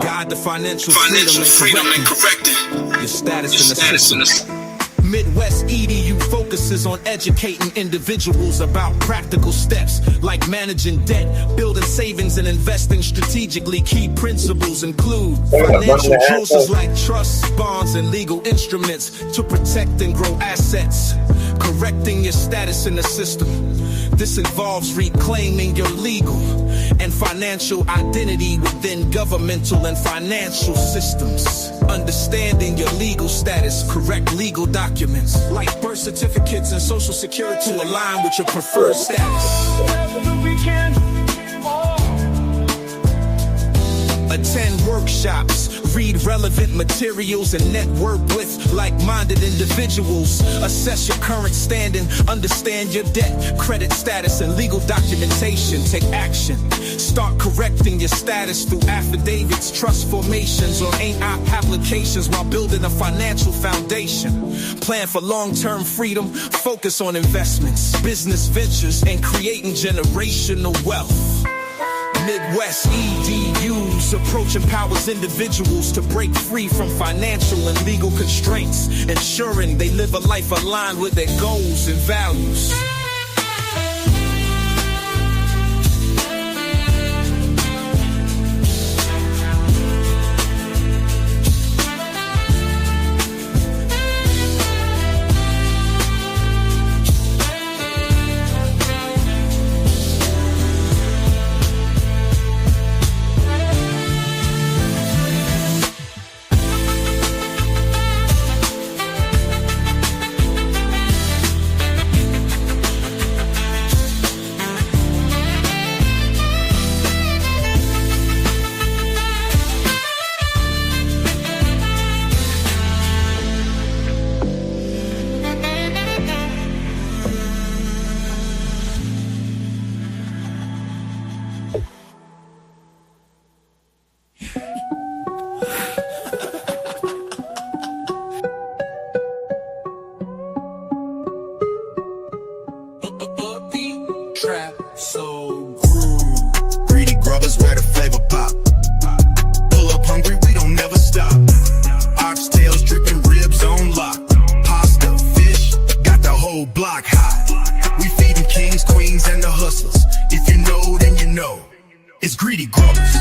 Guide the financial freedom and correcting your status in the system. Midwest EDU focuses on educating individuals about practical steps like managing debt, building savings, and investing strategically. Key principles include financial choices like trusts, bonds, and legal instruments to protect and grow assets, correcting your status in the system. This involves reclaiming your legal and financial identity within governmental and financial systems. Understanding your legal status, correct legal documents like birth certificates and social security to align with your preferred status. Attend workshops, read relevant materials, and network with like-minded individuals. Assess your current standing, understand your debt, credit status, and legal documentation. Take action. Start correcting your status through affidavits, trust formations, or AIP applications while building a financial foundation. Plan for long-term freedom, focus on investments, business ventures, and creating generational wealth. Midwest EDU's approach empowers individuals to break free from financial and legal constraints, ensuring they live a life aligned with their goals and values. Trap so greedy grubbers where the flavor pop. Pull up hungry, we don't never stop. Oxtails dripping, ribs on lock. Pasta, fish, got the whole block hot. We feeding kings, queens, and the hustlers. If you know, then you know. It's greedy grubbers.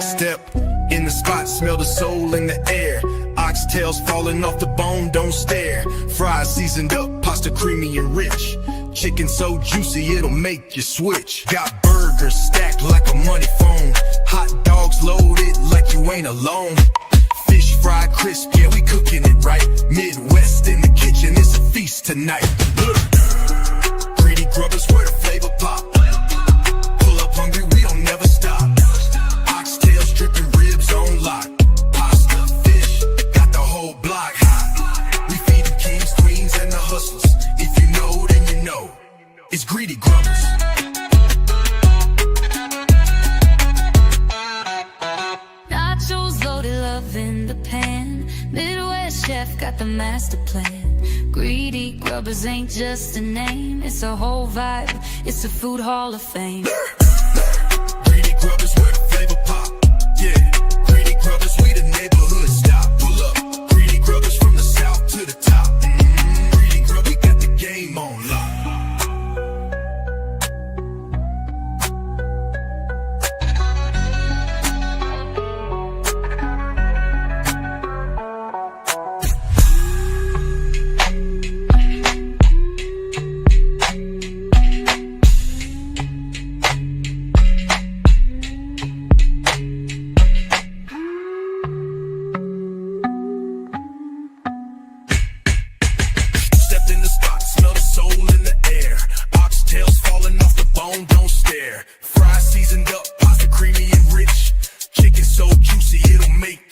Step in the spot, smell the soul in the air. Oxtails falling off the bone, don't stare. Fries seasoned up, pasta creamy and rich. Chicken so juicy, it'll make you switch. Got burgers stacked like a money phone. Hot dogs loaded like you ain't alone. Fish fried crisp, yeah, we cooking it right. Midwest in the kitchen, it's a feast tonight. Greedy grubbers where the flavor pop. Pull up hungry, we don't never stop. Oxtails dripping, ribs on lock. Block hot. We feed the kings, queens, and the hustlers. If you know, then you know. It's greedy grubbers. Nachos loaded, love in the pan. Midwest chef got the master plan. Greedy grubbers ain't just a name, it's a whole vibe. It's a food hall of fame. Greedy grubbers where the flavor pop. Yeah, greedy grubbers, we the neighborhood stop. Pull up. Grubbers from the south to the top. Greedy grub, we got the game on lock.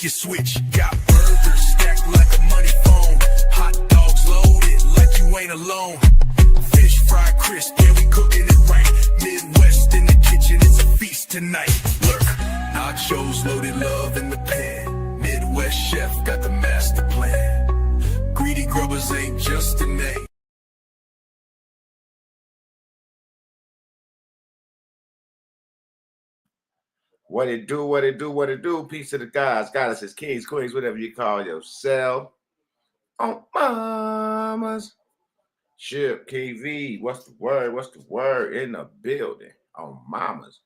You switch, got burgers stacked like a money phone. Hot dogs loaded like you ain't alone. Fish fried crisp, yeah, we cooking it right. Midwest in the kitchen, it's a feast tonight. Lurk, nachos loaded, love in the pan. Midwest chef got the master plan. Greedy grubbers ain't just a name. What it do, what it do, what it do. Peace to the gods, goddesses, kings, queens, whatever you call yourself. On mamas. Ship KV. What's the word? What's the word in the building? On mamas.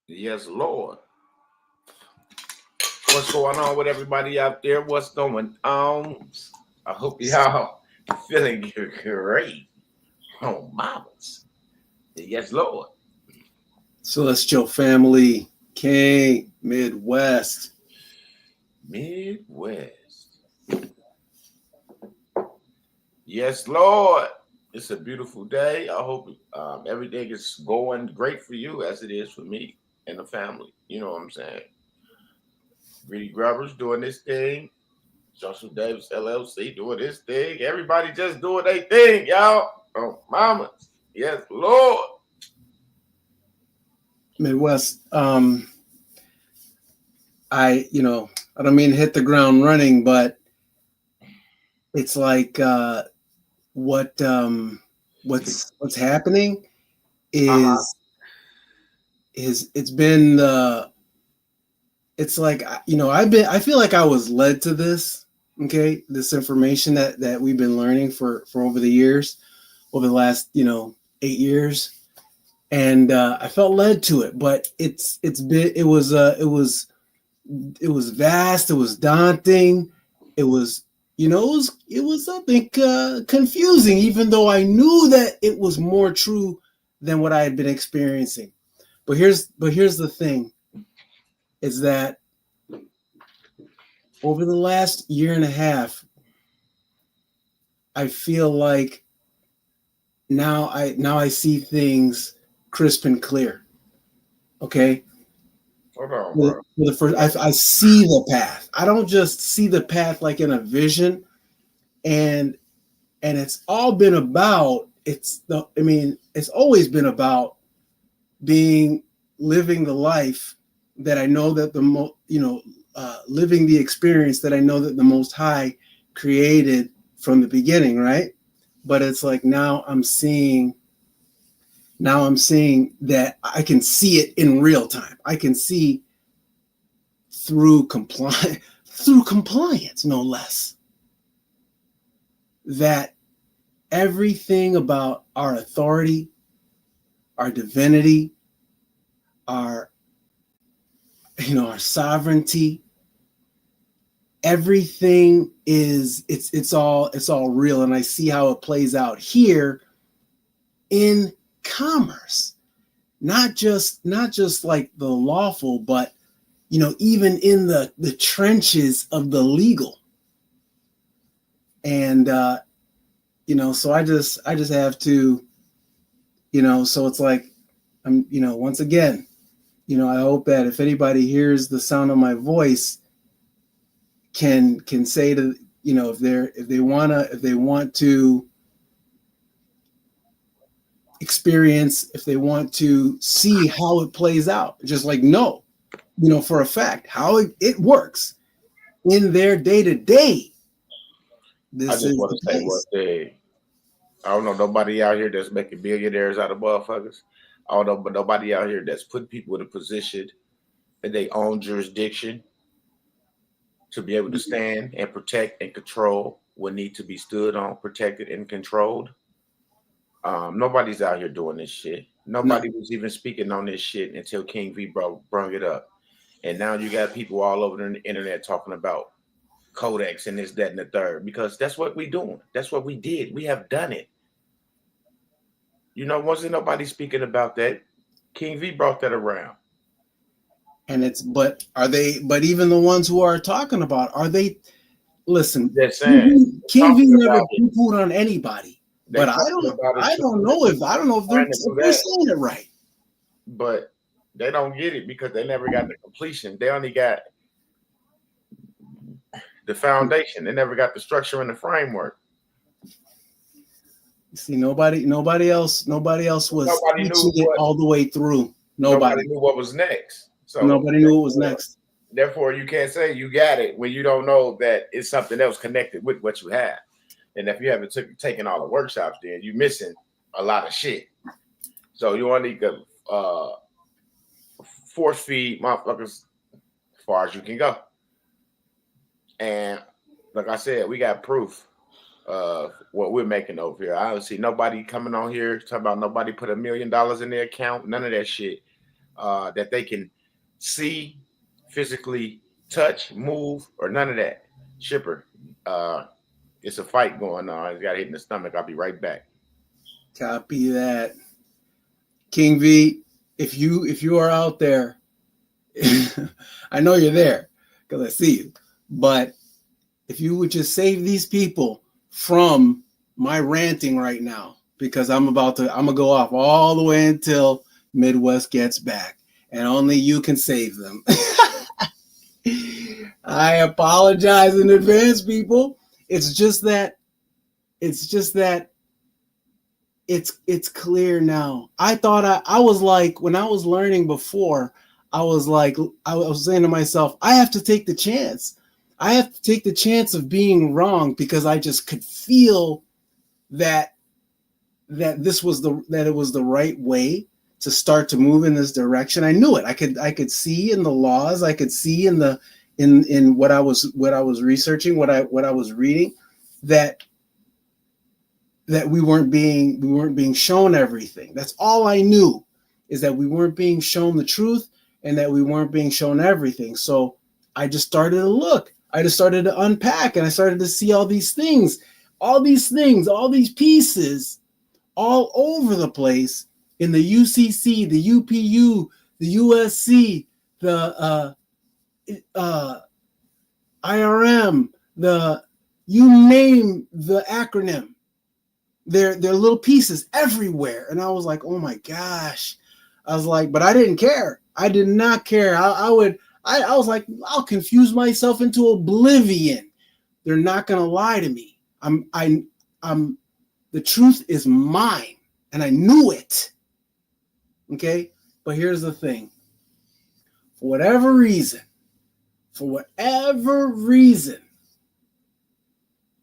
Yes, Lord. What's going on with everybody out there? What's going on? I hope y'all feeling great. On mamas. Yes, Lord. Celestial family, King, Midwest. Yes, Lord. It's a beautiful day. I hope everything is going great for you as it is for me and the family. You know what I'm saying? Greedy Grubbers doing this thing. Joshua Davis LLC doing this thing. Everybody just doing their thing, y'all. Oh, mama. Yes, Lord. Midwest, I don't mean to hit the ground running, but it's like what's happening is it's been it's like I feel like I was led to this, okay, this information that we've been learning for over the last 8 years. And I felt led to it, but it was vast. It was daunting. It was I think confusing, even though I knew that it was more true than what I had been experiencing. But here's the thing, is that over the last year and a half, I feel like now I see things crisp and clear. Okay. Hold on, bro. For the first, I see the path. I don't just see the path like in a vision, and it's all been about. It's always been about living the life that I know that living the experience that I know that the Most High created from the beginning, right? But it's like now I'm seeing that I can see it in real time. I can see through compliance, no less, that everything about our authority, our divinity, our sovereignty, everything it's all real. And I see how it plays out here in commerce, not just like the lawful, but even in the trenches of the legal. And so I just have to, so it's like I'm, once again, I hope that if anybody hears the sound of my voice can say to, if they want to experience, if they want to see how it plays out, just like know, for a fact how it works in their day-to-day. I just want to say one thing. I don't know nobody out here that's making billionaires out of motherfuckers. I don't know, but nobody out here that's putting people in a position in their own jurisdiction to be able to stand and protect and control what need to be stood on, protected, and controlled. Nobody's out here doing this shit. Nobody was even speaking on this shit until King V brought it up. And now you got people all over the internet talking about codex and this, that, and the third, because that's what we doing. That's what we did. We have done it. Wasn't nobody speaking about that. King V brought that around. And but even the ones who are talking about, are they, listen, King V never poo-pooed on anybody. But I don't know if they're saying it right. But they don't get it because they never got the completion. They only got the foundation. They never got the structure and the framework. See, nobody else was it all the way through. Nobody knew what was next. So nobody knew what was next. Therefore, you can't say you got it when you don't know that it's something else connected with what you have. And if you haven't taken all the workshops, then you're missing a lot of shit. So you only could force feed motherfuckers as far as you can go. And like I said, we got proof of what we're making over here. I don't see nobody coming on here talking about nobody put $1 million in their account. None of that shit that they can see, physically touch, move, or none of that. Shipper, it's a fight going on. He's got hit in the stomach. I'll be right back. Copy that. King V, if you are out there, I know you're there because I see you. But if you would just save these people from my ranting right now, because I'm gonna go off all the way until Midwest gets back, and only you can save them. I apologize in advance, people. It's just that it's clear now. I thought I was like, when I was learning before, I was saying to myself, I have to take the chance. I have to take the chance of being wrong, because I just could feel that it was the right way to start to move in this direction. I knew it. I could see in the laws. I could see in what I was researching, what I was reading, that we weren't being shown everything. That's all I knew, is that we weren't being shown the truth, and that we weren't being shown everything. So I just started to look. I just started to unpack, and I started to see all these things, all these pieces all over the place in the UCC, the UPU, the USC, the IRM, you name the acronym. They're little pieces everywhere. And I was like, oh my gosh. I was like, but I didn't care. I did not care. I was like, I'll confuse myself into oblivion. They're not gonna lie to me. The truth is mine, and I knew it. Okay, but here's the thing. For whatever reason,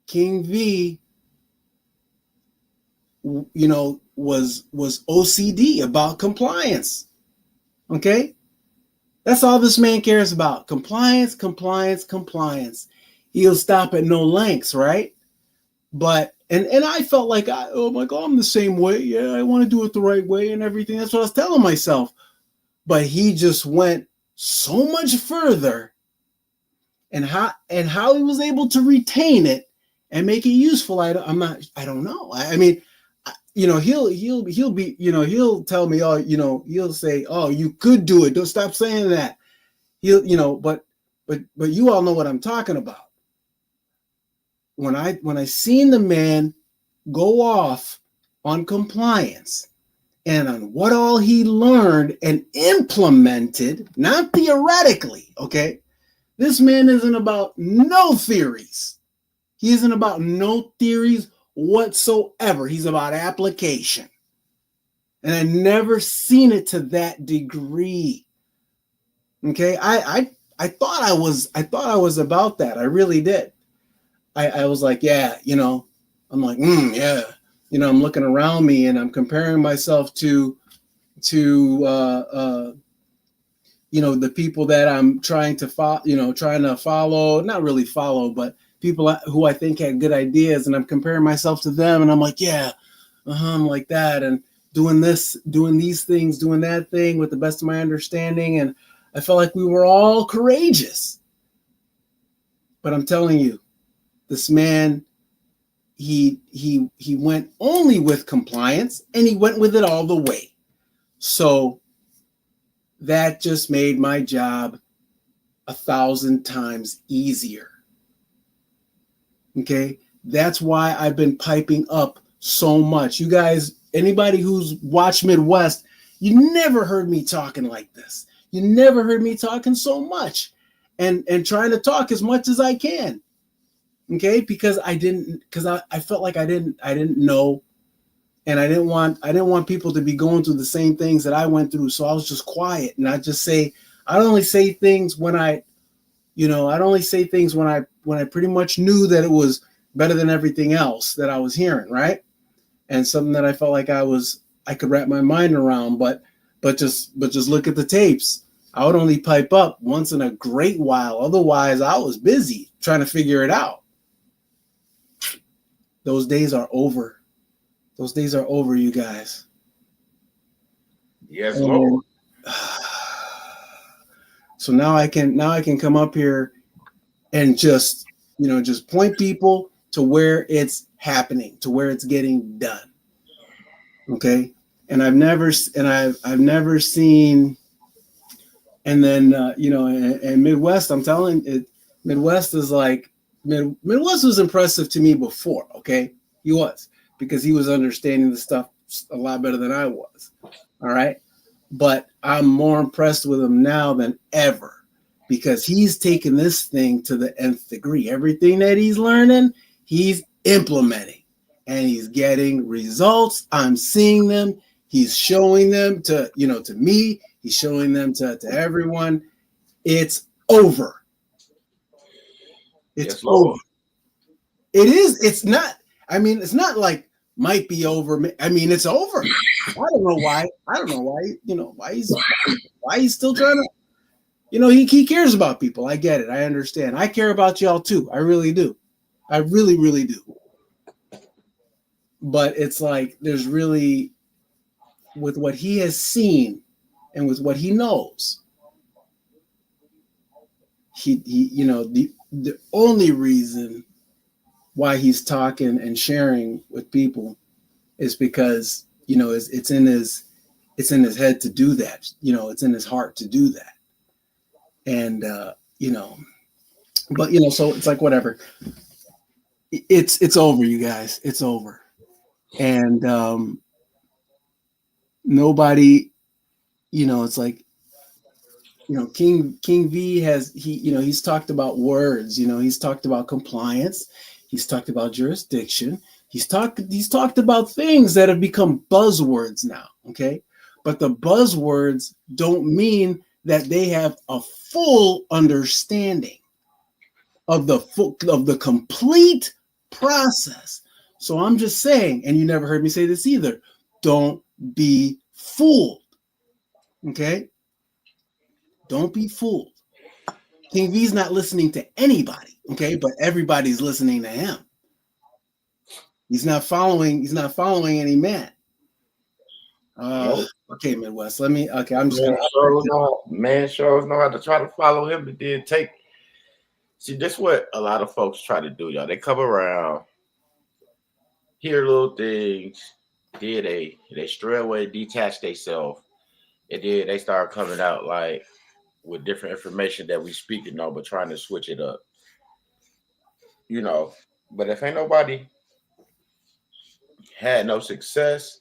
King V, was OCD about compliance. Okay? That's all this man cares about. Compliance. He'll stop at no lengths, right? But and I felt like I'm the same way. Yeah, I want to do it the right way and everything. That's what I was telling myself. But he just went so much further, and how he was able to retain it and make it useful. I don't know. I mean, he'll be, he'll tell me, he'll say, oh, you could do it. Don't stop saying that. But you all know what I'm talking about. When I seen the man go off on compliance and on what all he learned and implemented, not theoretically, okay? This man isn't about no theories. He isn't about no theories whatsoever. He's about application. And I never seen it to that degree. Okay? I thought I was about that. I really did. I was like, yeah, I'm like, yeah. I'm looking around me and I'm comparing myself to the people that I'm trying to follow, not really follow, but people who I think had good ideas, and I'm comparing myself to them, and I'm like, yeah, I'm like that, and doing these things, doing that thing with the best of my understanding, and I felt like we were all courageous. But I'm telling you, this man, he went only with compliance, and he went with it all the way. So that just made my job 1,000 times easier. Okay, that's why I've been piping up so much. You guys, anybody who's watched Midwest, you never heard me talking like this. You never heard me talking so much, and trying to talk as much as I can. Okay, because I felt like I didn't know, and I didn't want people to be going through the same things that I went through. So I was just quiet, and I'd only say things when I pretty much knew that it was better than everything else that I was hearing, right? And something that I felt like I could wrap my mind around, but just look at the tapes. I would only pipe up once in a great while. Otherwise, I was busy trying to figure it out. Those days are over. Those days are over, you guys. Yes, Lord. So now I can come up here and just point people to where it's happening, to where it's getting done. Okay. And I've never seen, and then and Midwest, I'm telling it, Midwest is like Midwest was impressive to me before. Okay. He was, because he was understanding the stuff a lot better than I was. All right. But I'm more impressed with him now than ever, because he's taken this thing to the nth degree. Everything that he's learning, he's implementing, and he's getting results. I'm seeing them. He's showing them to me. He's showing them to everyone. It's over. It's over. It is. It's not. I mean, it's not like might be over. I mean, it's over. I don't know why. Why he's still trying to. He cares about people. I get it. I understand. I care about y'all too. I really do. I really, really do. But it's like there's really, with what he has seen and with what he knows, the only reason why he's talking and sharing with people is because it's in his head to do that. It's in his heart to do that. And so it's like whatever. It's over, you guys. It's over. And nobody, it's like, King V he's talked about words, he's talked about compliance, he's talked about jurisdiction, he's talked about things that have become buzzwords now, okay? But the buzzwords don't mean that they have a full understanding of the complete process. So I'm just saying, and you never heard me say this either, don't be fooled. Okay? Don't be fooled. King V's not listening to anybody, okay? But everybody's listening to him. He's not following any man. Okay, Midwest. I'm just man shows know how to try to follow him, but then see, that's what a lot of folks try to do, y'all. They come around, hear little things, then they stray away, detach themselves, and then they start coming out like with different information that we speaking on, but trying to switch it up. But if ain't nobody had no success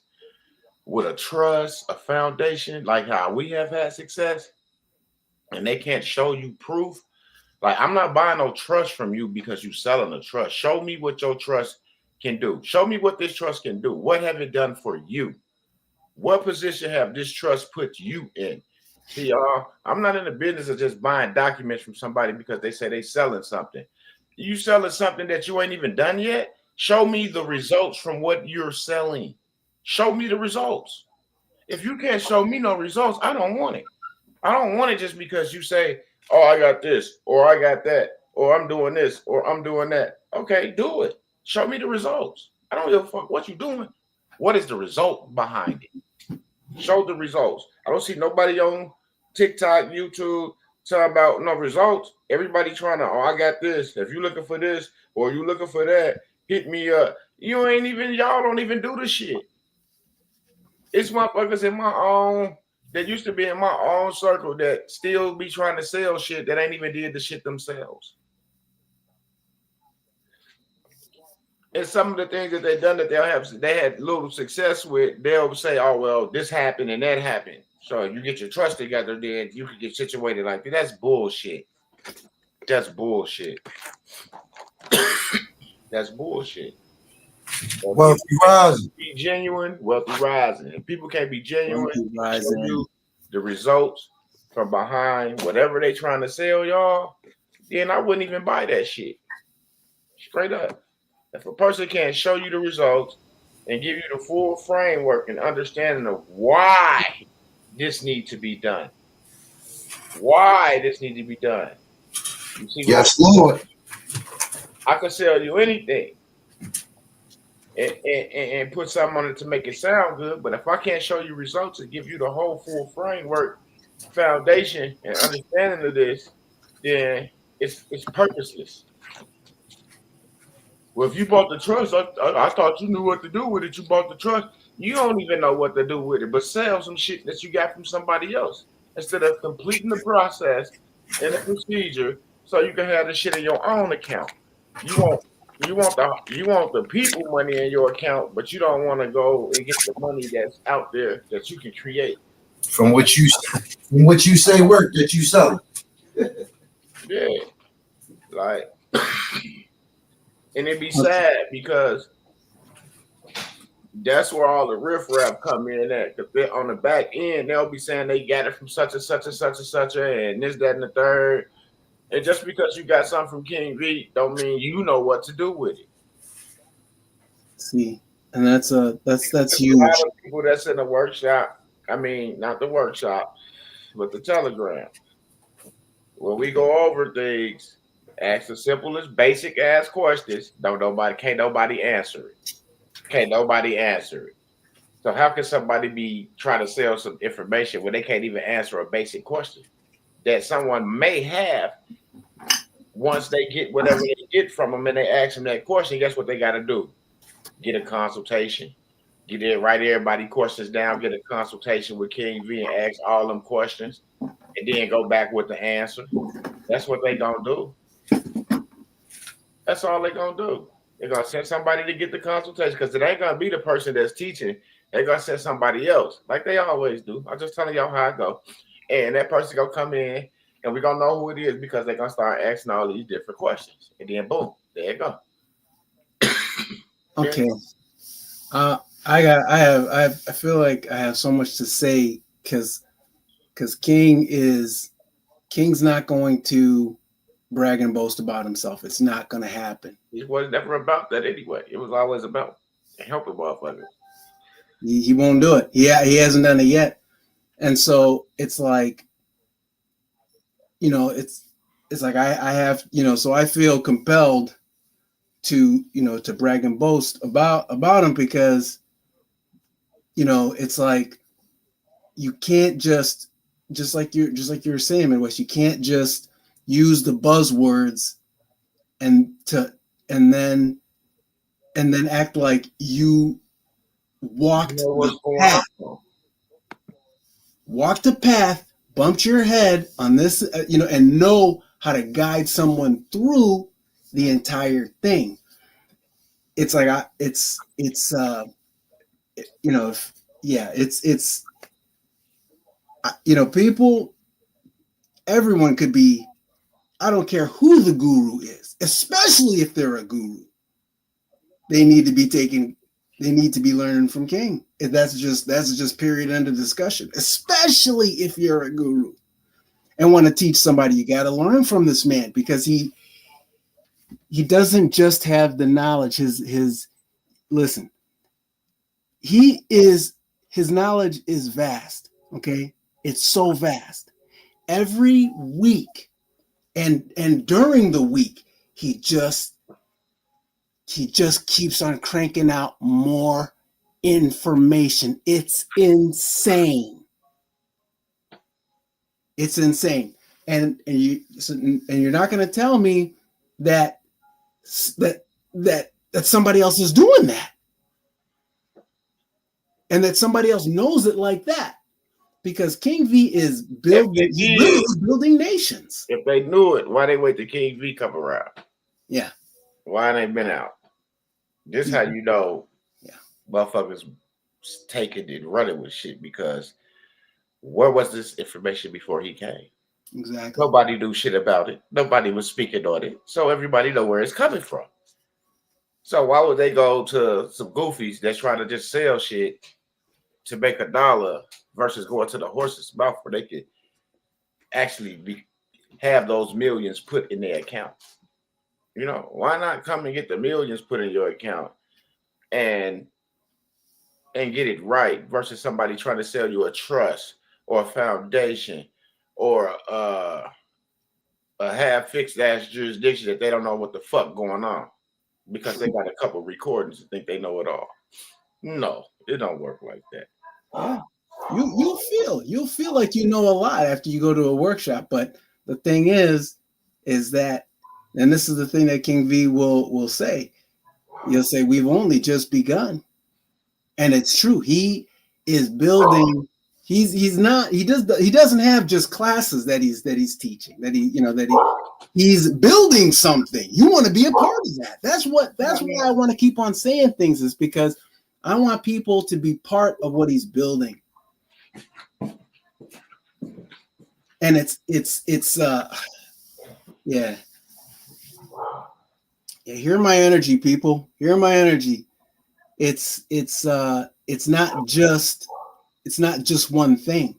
with a trust, a foundation, like how we have had success, and they can't show you proof, like I'm not buying no trust from you because you selling a trust. Show me what your trust can do. Show me what this trust can do. What have it done for you? What position have this trust put you in? See, y'all, I'm not in the business of just buying documents from somebody because they say they selling something. You selling something that you ain't even done yet? Show me the results from what you're selling. Show me the results. If you can't show me no results, I don't want it. I don't want it just because you say, oh, I got this, or I got that, or I'm doing this, or I'm doing that. Okay, do it. Show me the results. I don't give a fuck what you're doing. What is the result behind it? Show the results. I don't see nobody on TikTok, YouTube talking about no results. Everybody trying to, I got this. If you're looking for this or you looking for that, hit me up. Y'all don't even do the shit. It's motherfuckers in my own, that used to be in my own circle that still be trying to sell shit that ain't even did the shit themselves. And some of the things that they done that they had little success with, they'll say, oh, well, this happened and that happened. So you get your trust together, then you can get situated like that. That's bullshit. That's bullshit. That's bullshit. Wealthy rising. Be genuine, wealthy rising. If people can't be genuine, show you the results from behind whatever they trying to sell y'all, then I wouldn't even buy that shit. Straight up. If a person can't show you the results and give you the full framework and understanding of why this needs to be done, why this needs to be done. You see, Yes, Lord. I could sell you anything and put something on it to make it sound good, but if I can't show you results and give you the whole full framework, foundation, and understanding of this, then it's purposeless. Well, if you bought the trust, I thought you knew what to do with it. You bought the trust. You don't even know what to do with it, but sell some shit that you got from somebody else instead of completing the process and the procedure so you can have the shit in your own account. You want the people money in your account, but you don't want to go and get the money that's out there that you can create. From what you say work that you sell. Yeah. Like and it'd be sad because that's where all the riffraff come in at. Because on the back end, they'll be saying they got it from such and such and such and such and this, that, and the third. And just because you got something from King V, don't mean you know what to do with it. See, and that's huge. A lot of people that's in the workshop. I mean, not the workshop, but the Telegram. When we go over things, ask the simplest, basic ass questions. Can't nobody answer it. Can't nobody answer it. So how can somebody be trying to sell some information when they can't even answer a basic question that someone may have? Once they get whatever they get from them and they ask them that question, guess what they got to do? Get a consultation. Write everybody questions down, get a consultation with King V and ask all them questions and then go back with the answer. That's what they gonna do. That's all they gonna do. They're gonna send somebody to get the consultation because it ain't gonna be the person that's teaching. They're gonna send somebody else, like they always do. I'm just telling y'all how I go. And that person gonna come in and we're gonna know who it is because they're gonna start asking all these different questions. And then boom, there you go. Okay. I feel like I have so much to say because King's not going to brag and boast about himself. It's not going to happen. It was never about that anyway. It was always about helping motherfuckers. He won't do it. Yeah, he hasn't done it yet. And so it's like, it's like I have, so I feel compelled to brag and boast about him because, it's like you can't just like you were saying, Midwest, you can't just use the buzzwords and then act like you walked the path, bumped your head on this, and know how to guide someone through the entire thing. It's like people, everyone could be, I don't care who the guru is, especially if they're a guru. They need to be learning from King. That's just period, end of discussion. Especially if you're a guru and want to teach somebody, you got to learn from this man because he doesn't just have the knowledge. His knowledge is vast. Okay. It's so vast. Every week and during the week, he just keeps on cranking out more information. It's insane. It's insane. And you're not going to tell me that somebody else is doing that. And that somebody else knows it like that. Because King V is building nations. If they knew it, why they wait till King V come around? Yeah. Why they been out? This how you know motherfuckers taking and running with shit because where was this information before he came? Exactly. Nobody knew shit about it. Nobody was speaking on it. So everybody know where it's coming from. So why would they go to some goofies that's trying to just sell shit to make $1 versus going to the horse's mouth where they could actually have those millions put in their account? Why not come and get the millions put in your account and get it right versus somebody trying to sell you a trust or a foundation or a half-fixed ass jurisdiction that they don't know what the fuck going on because they got a couple recordings and think they know it all. No, it don't work like that. Yeah. You'll feel like you know a lot after you go to a workshop, but the thing is that, and this is the thing that King V will say, he'll say we've only just begun. And it's true. He is building. He doesn't have just classes that he's teaching, he's building something. You want to be a part of that. That's why I want to keep on saying things, is because I want people to be part of what he's building. And yeah. Hear my energy, people. Hear my energy. It's not just one thing.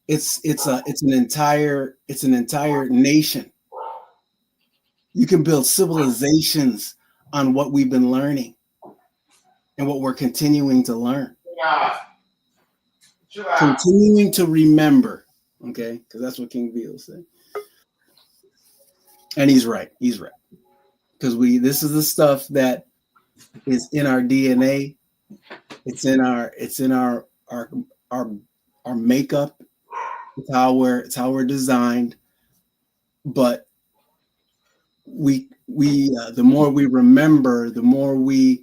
It's an entire nation. You can build civilizations on what we've been learning and what we're continuing to learn. Continuing to remember, okay? Because that's what King V will say. And he's right. Because this is the stuff that is in our DNA. It's in our makeup. It's how we're designed. But we the more we remember, the more we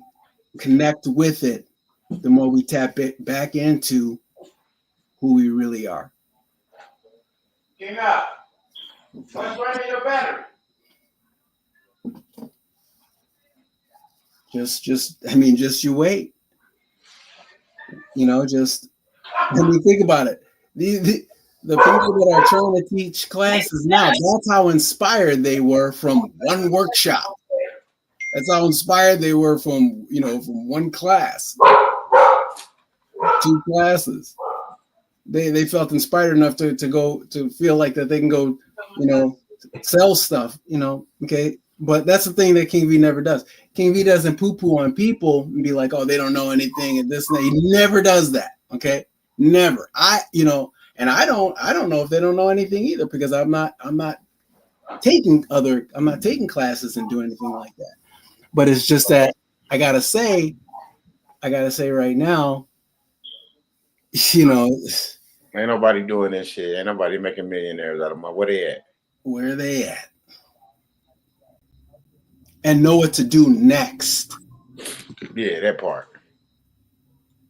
connect with it, the more we tap it back into who we really are. King up. What's running your battery? Just you wait. Just think about it. The people that are trying to teach classes now, that's how inspired they were from one workshop. That's how inspired they were from one class, 2 classes. They felt inspired enough to go to feel like that they can go, sell stuff, okay. But that's the thing that King V never does. King V doesn't poo-poo on people and be like, oh, they don't know anything and this and that. He never does that. Okay. Never. And I don't know if they don't know anything either, because I'm not taking classes and doing anything like that. But it's just that I gotta say right now, ain't nobody doing this shit. Ain't nobody making millionaires out of my. Where they at? Where they at? And know what to do next. Yeah, that part.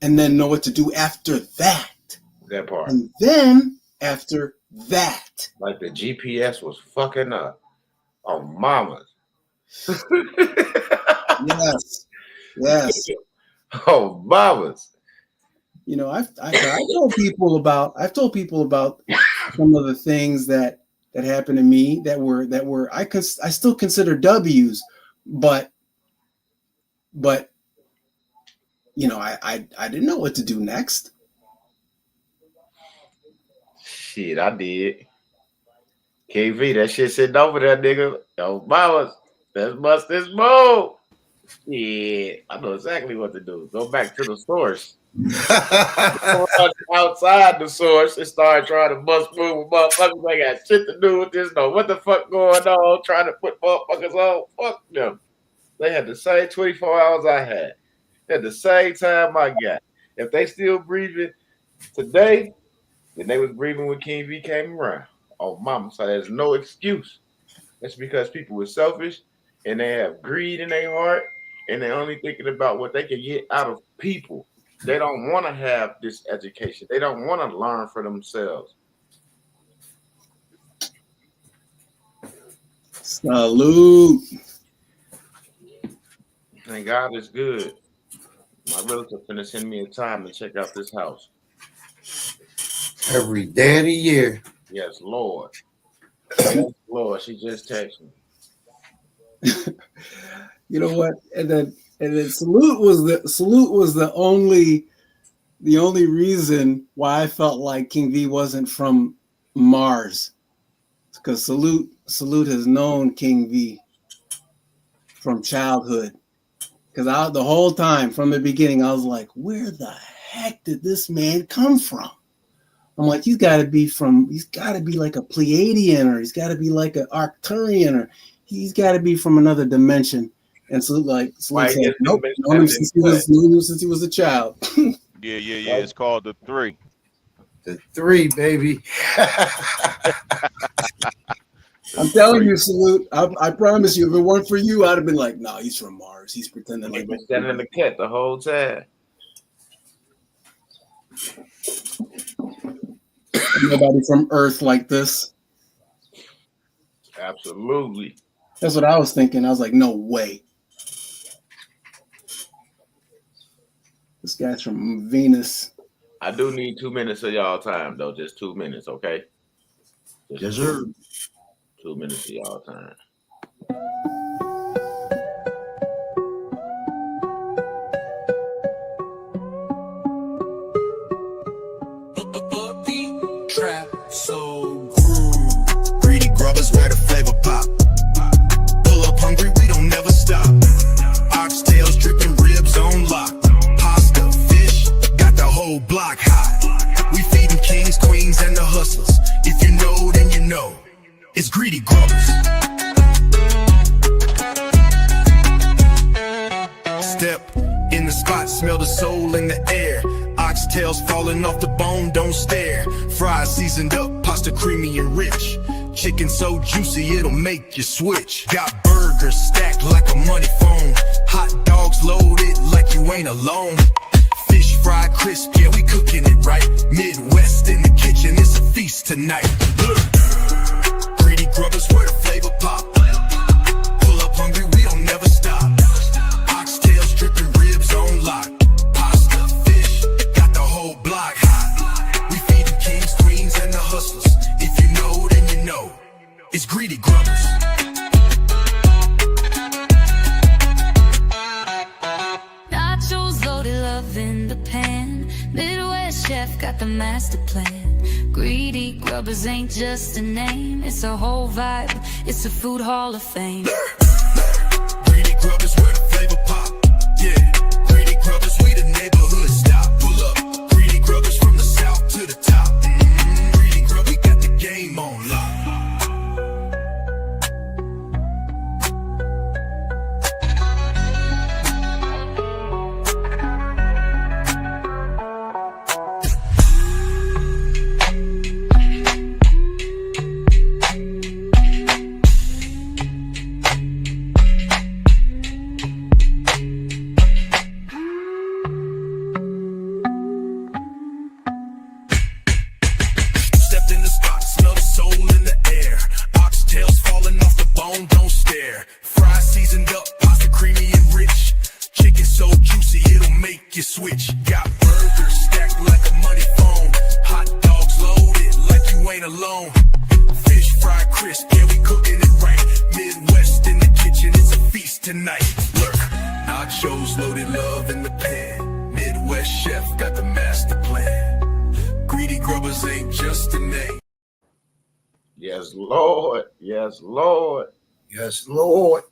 And then know what to do after that. That part. And then after that. Like the GPS was fucking up on mamas. Yes. Oh, mamas. I've told people about some of the things that happened to me that were I still consider W's, but I didn't know what to do next. Shit, I did. KV, that shit sitting over there, nigga. Yo, mamas, let's bust this move. Yeah, I know exactly what to do. Go back to the source. Outside the source and start trying to bust move with motherfuckers. They got shit to do with this. No, what the fuck going on? Trying to put motherfuckers on. Fuck them. They had the same 24 hours I had. They had the same time I got. If they still breathing today, then they was breathing when King V came around. Oh, mama, so there's no excuse. That's because people were selfish and they have greed in their heart and they're only thinking about what they can get out of people. They don't want to have this education. They don't want to learn for themselves. Salute. And God is good. My relative finna send me a time to check out this house. Every day of the year. Yes, Lord. Yes, Lord. She just texted me. You know what? And then Salute was the only reason why I felt like King V wasn't from Mars, because Salute has known King V from childhood. Because the whole time from the beginning, I was like, where the heck did this man come from? I'm like, he's got to be like a Pleiadian, or he's got to be like an Arcturian, or he's got to be from another dimension. And so like, nope, known him since he was a child. Yeah. It's called the 3. The 3, baby. I'm telling you, Salute. I promise you, if it weren't for you, I'd have been like, no, he's from Mars. He's pretending like been standing in the cat the whole time. Nobody from Earth like this. Absolutely. That's what I was thinking. I was like, no way. This guy's from Venus. I do need 2 minutes of y'all time, though. Just 2 minutes, okay? Yes, sir. 2 minutes of y'all time. Trap so crude. Greedy grubbers where the flavor pop. Pull up hungry, we don't never stop. Oxtails dripping, ribs on lock. Pasta, fish, got the whole block hot. We feeding kings, queens, and the hustlers. If you know, then you know. It's Greedy Grubbers. Step in the spot, smell the soul in the air. Oxtails falling off the bone, don't stare. Fries seasoned up, pasta creamy and rich. Chicken so juicy, it'll make you switch. Got burgers stacked like a money phone. Hot dogs loaded like you ain't alone. Fish fried crisp, yeah, we cooking it right. Midwest in the kitchen, it's a feast tonight. Greedy Grubbers where the flavor pop. Pull up hungry, we don't never stop. Oxtails dripping, ribs on lock. Pasta, fish, got the whole block hot. We feed the kings, queens, and the hustlers. If you know, then you know. It's Greedy Grubbers. Nachos loaded, love in the pan. Midwest chef got the master plan. Greedy Grubbers ain't just a name, it's a whole vibe. It's a food hall of fame. Greedy Grubbers where the flavor pop. Yeah, Greedy Grubbers, we the neighborhood stop. Pull up, Greedy Grubbers from the south to the top. Greedy Grubbers, we got the game on lock. Stepped in the spot, smell the soul in the air. Oxtails falling off the bone, don't stare. Fries seasoned up, pasta creamy and rich. Chicken so juicy, it'll make you switch. Got burgers stacked like a money phone. Hot dogs loaded like you ain't alone. Fish fried crisp, yeah, we cooking it right. Midwest in the kitchen, it's a feast tonight. Lurk, nachos loaded, love in the pan. Midwest chef got the master plan. Greedy Grubbers ain't just a name. Yes, Lord. Yes, Lord. Yes, Lord.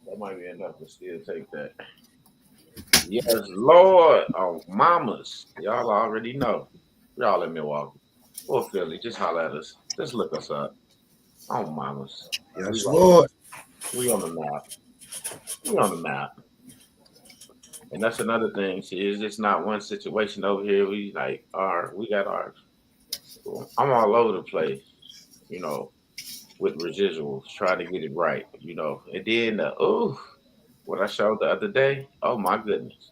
That might be enough to still take that. Yes, Lord. Oh, mamas. Y'all already know. Y'all in Milwaukee or Philly, just holler at us. Just look us up. Oh, mamas. Yes, Lord. We on the map. We on the map. And that's another thing. See, it's just not one situation over here. We got ours. I'm all over the place, you know, with residuals, trying to get it right, you know. And then what I showed the other day, oh my goodness.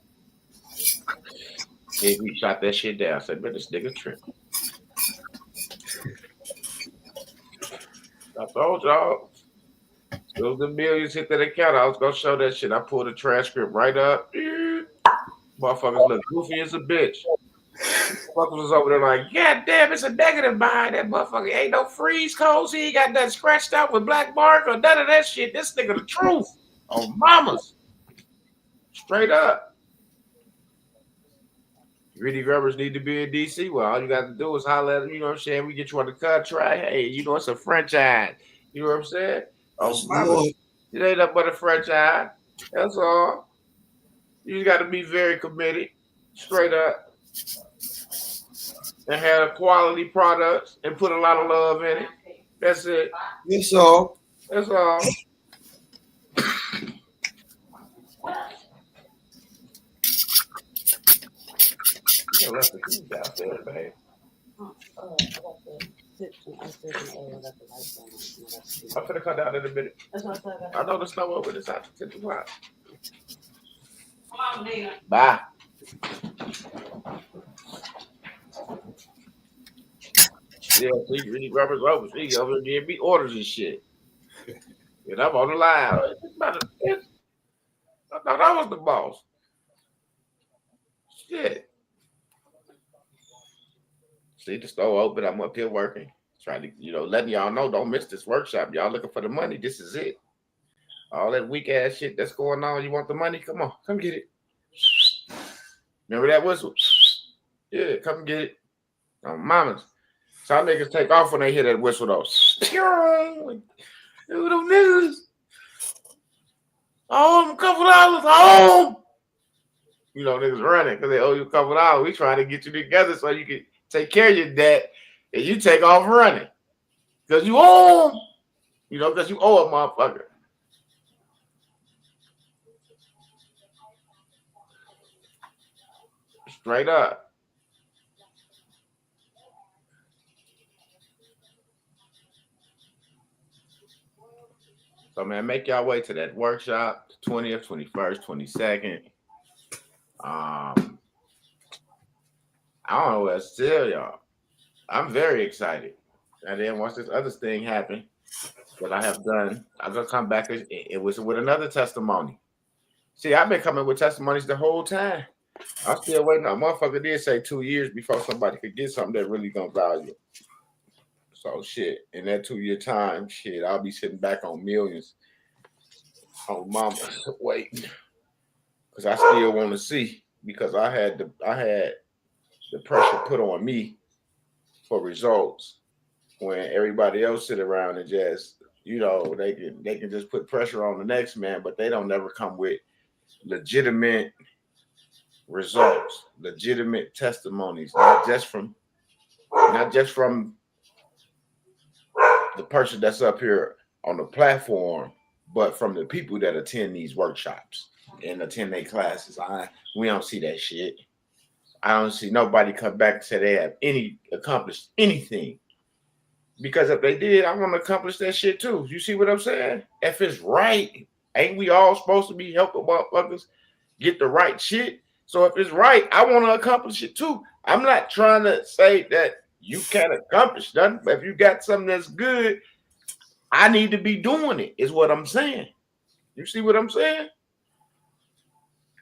We shot that shit down. I said, man, this nigga tripping. I told y'all. Those the millions hit that account. I was gonna show that shit. I pulled the transcript right up. Motherfuckers look goofy as a bitch. Motherfuckers was over there like, yeah, damn, it's a negative behind that motherfucker. Ain't no freeze codes. He ain't got that scratched out with black mark or none of that shit. This nigga the truth. Oh, mamas. Straight up. Greedy Grubbers need to be in DC. Well, all you got to do is holler at them. You know what I'm saying? We get you on the contract. Hey, you know, it's a franchise. You know what I'm saying? Oh, mamas. It ain't up but a franchise. That's all. You got to be very committed. Straight up. and have quality products and put a lot of love in it. That's it. That's all. That's all. You left the keys out there, babe. I'm gonna cut down in a minute. I know the snow over this after 10 o'clock. Bye. Yeah, see, really rubbers over. See, over there giving me orders and shit. And I'm on the line. I thought I was the boss. Shit. See the store open. I'm up here working. Trying to, letting y'all know, don't miss this workshop. Y'all looking for the money. This is it. All that weak ass shit that's going on. You want the money? Come on. Come get it. Remember that whistle? Yeah, come get it. Oh, mamas. Some niggas take off when they hear that whistle though. Who them niggas? Oh, a couple dollars. Oh. Niggas running because they owe you a couple dollars. We trying to get you together so you can take care of your debt and you take off running. Because you owe them. Because you owe a motherfucker. Straight up. So, man, make y'all way to that workshop, 20th, 21st, 22nd. I don't know what else to tell y'all. I'm very excited. And then once this other thing happened that I have done, I'm going to come back. It was with another testimony. See, I've been coming with testimonies the whole time. I'm still waiting. A motherfucker did say 2 years before somebody could get something that really going to value. So, shit, in that 2-year time, shit, I'll be sitting back on millions on mama waiting. Because I still want to see, because I had the pressure put on me for results when everybody else sit around and just, they can just put pressure on the next man, but they don't never come with legitimate results, legitimate testimonies, not just from the person that's up here on the platform, but from the people that attend these workshops and attend their classes. We don't see that shit. I don't see nobody come back and say they have accomplished anything. Because if they did, I want to accomplish that shit too. You see what I'm saying? If it's right, ain't we all supposed to be helping motherfuckers get the right shit? So if it's right, I want to accomplish it too. I'm not trying to say that you can't accomplish nothing, but if you got something that's good, I need to be doing it, is what I'm saying. You see what I'm saying?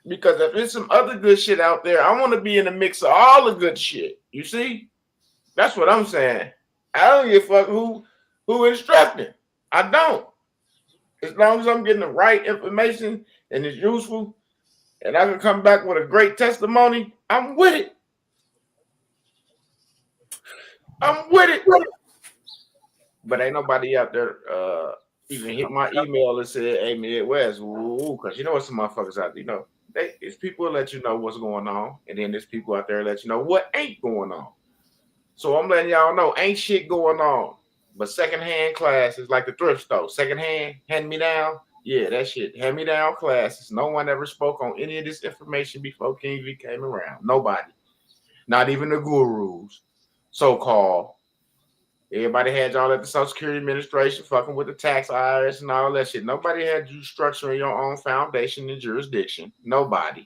Because if there's some other good shit out there, I want to be in the mix of all the good shit. You see? That's what I'm saying. I don't give a fuck who instructing. I don't. As long as I'm getting the right information and it's useful and I can come back with a great testimony, I'm with it. I'm with it. But ain't nobody out there even hit my email and said, hey, Midwest, because you know what some motherfuckers out there, it's people that let you know what's going on, and then there's people out there that let you know what ain't going on. So I'm letting y'all know, ain't shit going on. But secondhand classes, like the thrift store, secondhand, hand-me-down, yeah, that shit, hand-me-down classes. No one ever spoke on any of this information before King V came around. Nobody. Not even the gurus, so-called. Everybody had y'all at the Social Security Administration fucking with the tax IRS and all that shit. Nobody had you structuring your own foundation and jurisdiction. Nobody.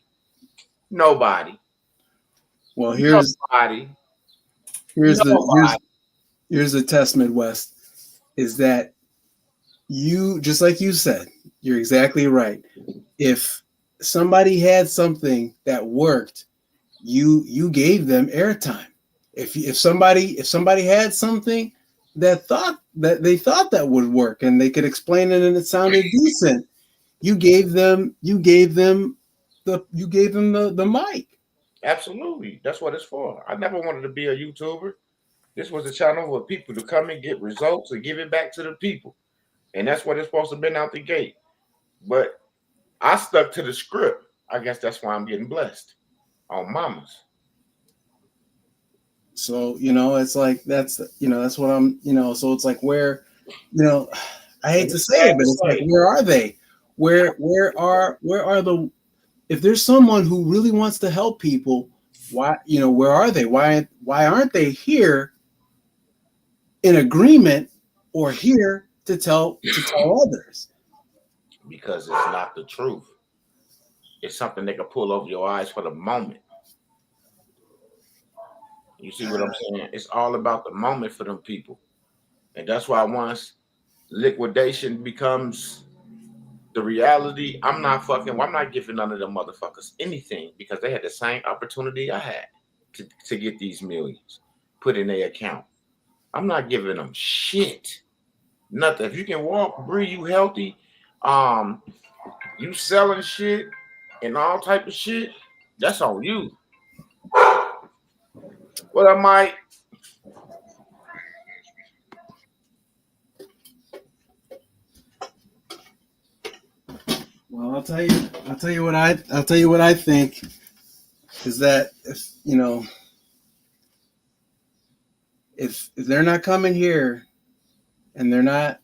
Well, here's the test, Midwest, is that you, just like you said, you're exactly right. If somebody had something that worked, you gave them airtime. If somebody had something that they thought that would work and they could explain it and it sounded decent, you gave them the mic. Absolutely. That's what it's for. I never wanted to be a YouTuber. This was a channel for people to come and get results and give it back to the people. And that's what it's supposed to have been out the gate. But I stuck to the script. I guess that's why I'm getting blessed on mamas. So, it's like that's what I'm, so it's like where, I hate to say it, but it's like, where are they? Where are the, if there's someone who really wants to help people, why, where are they? Why aren't they here in agreement or here to tell others? Because it's not the truth. It's something they can pull over your eyes for the moment. You see what I'm saying? It's all about the moment for them people. And that's why once liquidation becomes the reality, I'm not giving none of them motherfuckers anything because they had the same opportunity I had to get these millions put in their account. I'm not giving them shit. Nothing. If you can walk, breathe, you healthy, you selling shit and all type of shit, that's on you. What I might Well, I'll tell you what I think is that if they're not coming here, and they're not,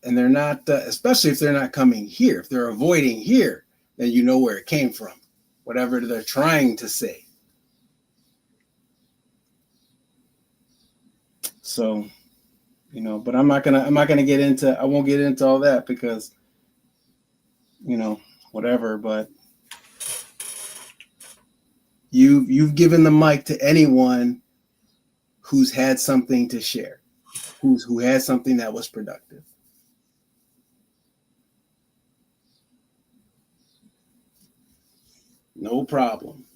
especially if they're not coming here, if they're avoiding here, then you know where it came from, whatever they're trying to say. So, but I won't get into all that because, whatever. But you've given the mic to anyone who's had something to share. Who had something that was productive. No problem.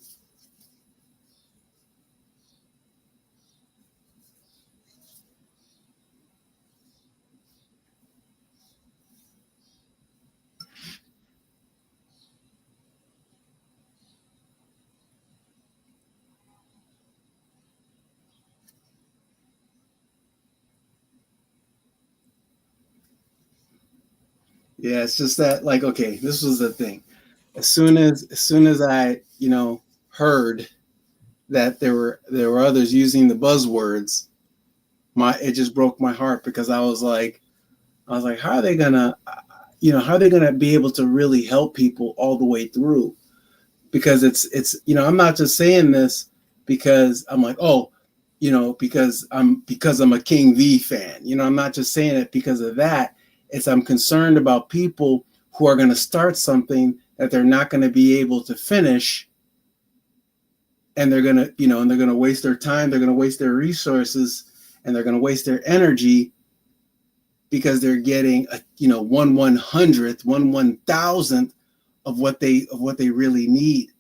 Yeah, it's just that, like, okay, this was the thing. As soon as I, heard that there were others using the buzzwords, it just broke my heart because I was like, how are they gonna be able to really help people all the way through? Because it's I'm not just saying this because I'm like, because I'm a King V fan. I'm not just saying it because of that. I'm concerned about people who are going to start something that they're not going to be able to finish, and they're going to waste their time, they're going to waste their resources, and they're going to waste their energy because they're getting a 1/100th, 1/1000th of what they really need.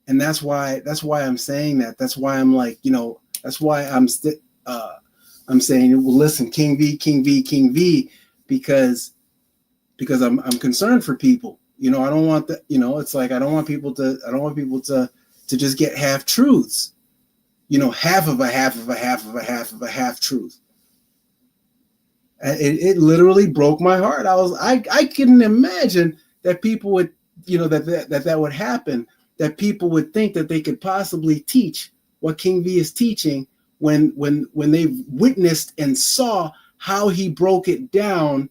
And that's why I'm saying that. That's why I'm like, that's why I'm saying, well, listen, King V. Because I'm concerned for people. I don't want that. It's like I don't want people to just get half truths. Half of a half truth. It literally broke my heart. I couldn't imagine that people would that would happen. That people would think that they could possibly teach what King V is teaching when they've witnessed and saw how he broke it down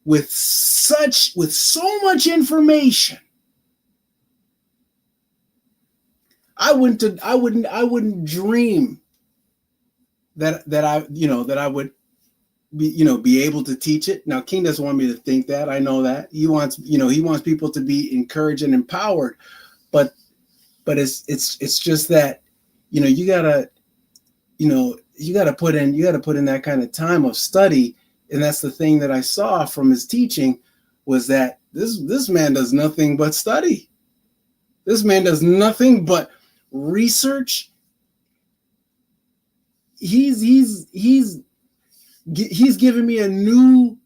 with so much information. I wouldn't dream that I would be able to teach it. Now, King doesn't want me to think that. I know that he wants people to be encouraged and empowered, but it's just that you gotta put in that kind of time of study. And that's the thing that I saw from his teaching was that this man does nothing but study. This man does nothing but research. He's given me a new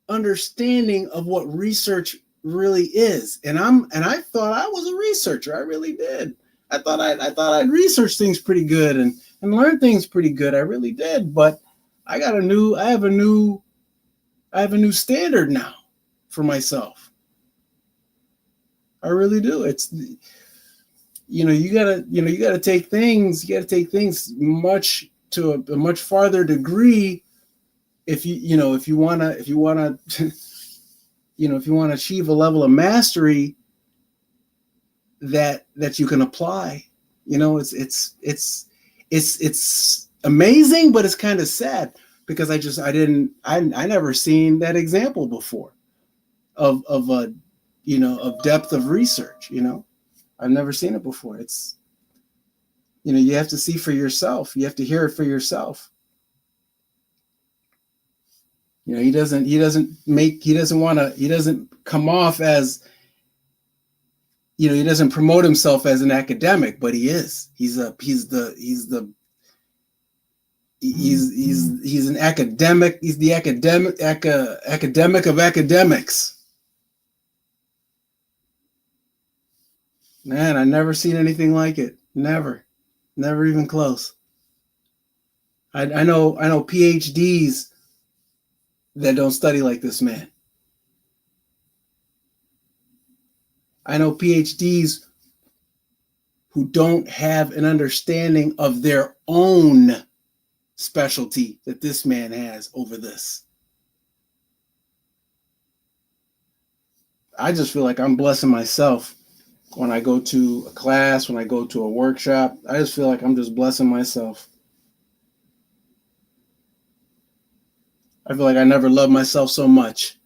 understanding of what research really is. And I thought I was a researcher. I really did. I thought I'd research things pretty good and learn things pretty good. I really did. But I have a new standard now for myself. I really do. It's, you gotta take things much to a much farther degree if you want to achieve a level of mastery that you can apply. It's amazing, but it's kind of sad because I never seen that example before of depth of research. I've never seen it before. It's, you have to see for yourself. You have to hear it for yourself. He doesn't come off as, he doesn't promote himself as an academic, but he is. He's an academic. He's the academic of academics. Man, I've never seen anything like it. Never even close. I know PhDs that don't study like this man. I know PhDs who don't have an understanding of their own specialty that this man has over this. I just feel like I'm blessing myself when I go to a class, when I go to a workshop. I just feel like I'm just blessing myself. I feel like I never loved myself so much.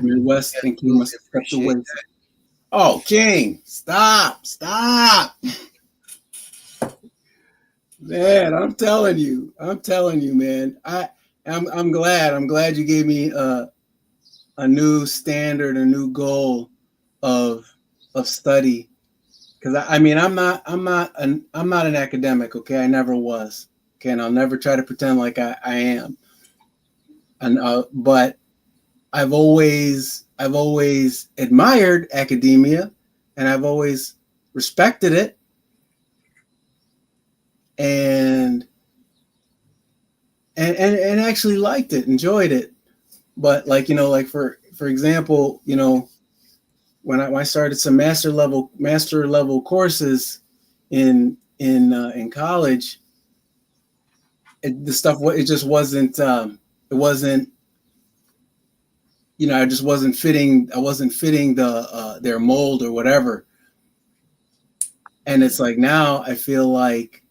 Midwest thinking must have stepped away. Oh, King, stop. Man, I'm telling you, man. I'm glad you gave me a new standard, a new goal of study. Because I'm not an academic, okay? I never was. Okay, and I'll never try to pretend like I am. And but I've always admired academia, and I've always respected it, and actually liked it, enjoyed it. But for example, when I started some master level courses in college, it just wasn't. It wasn't. I just wasn't fitting. I wasn't fitting their mold or whatever. And it's like now I feel like,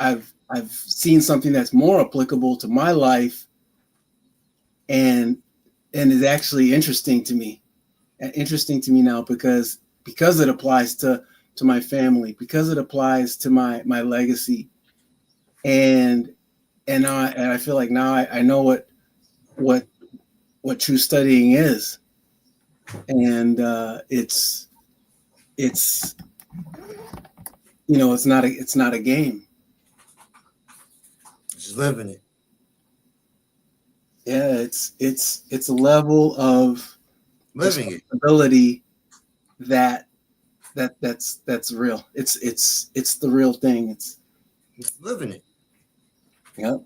I've seen something that's more applicable to my life, and is actually interesting to me. Interesting to me now because it applies to my family, because it applies to my legacy, and I feel like now I know what true studying is, and it's it's not a game. Just living it. Yeah, it's a level of Living it. ability that's real. It's the real thing. It's living it. Yep.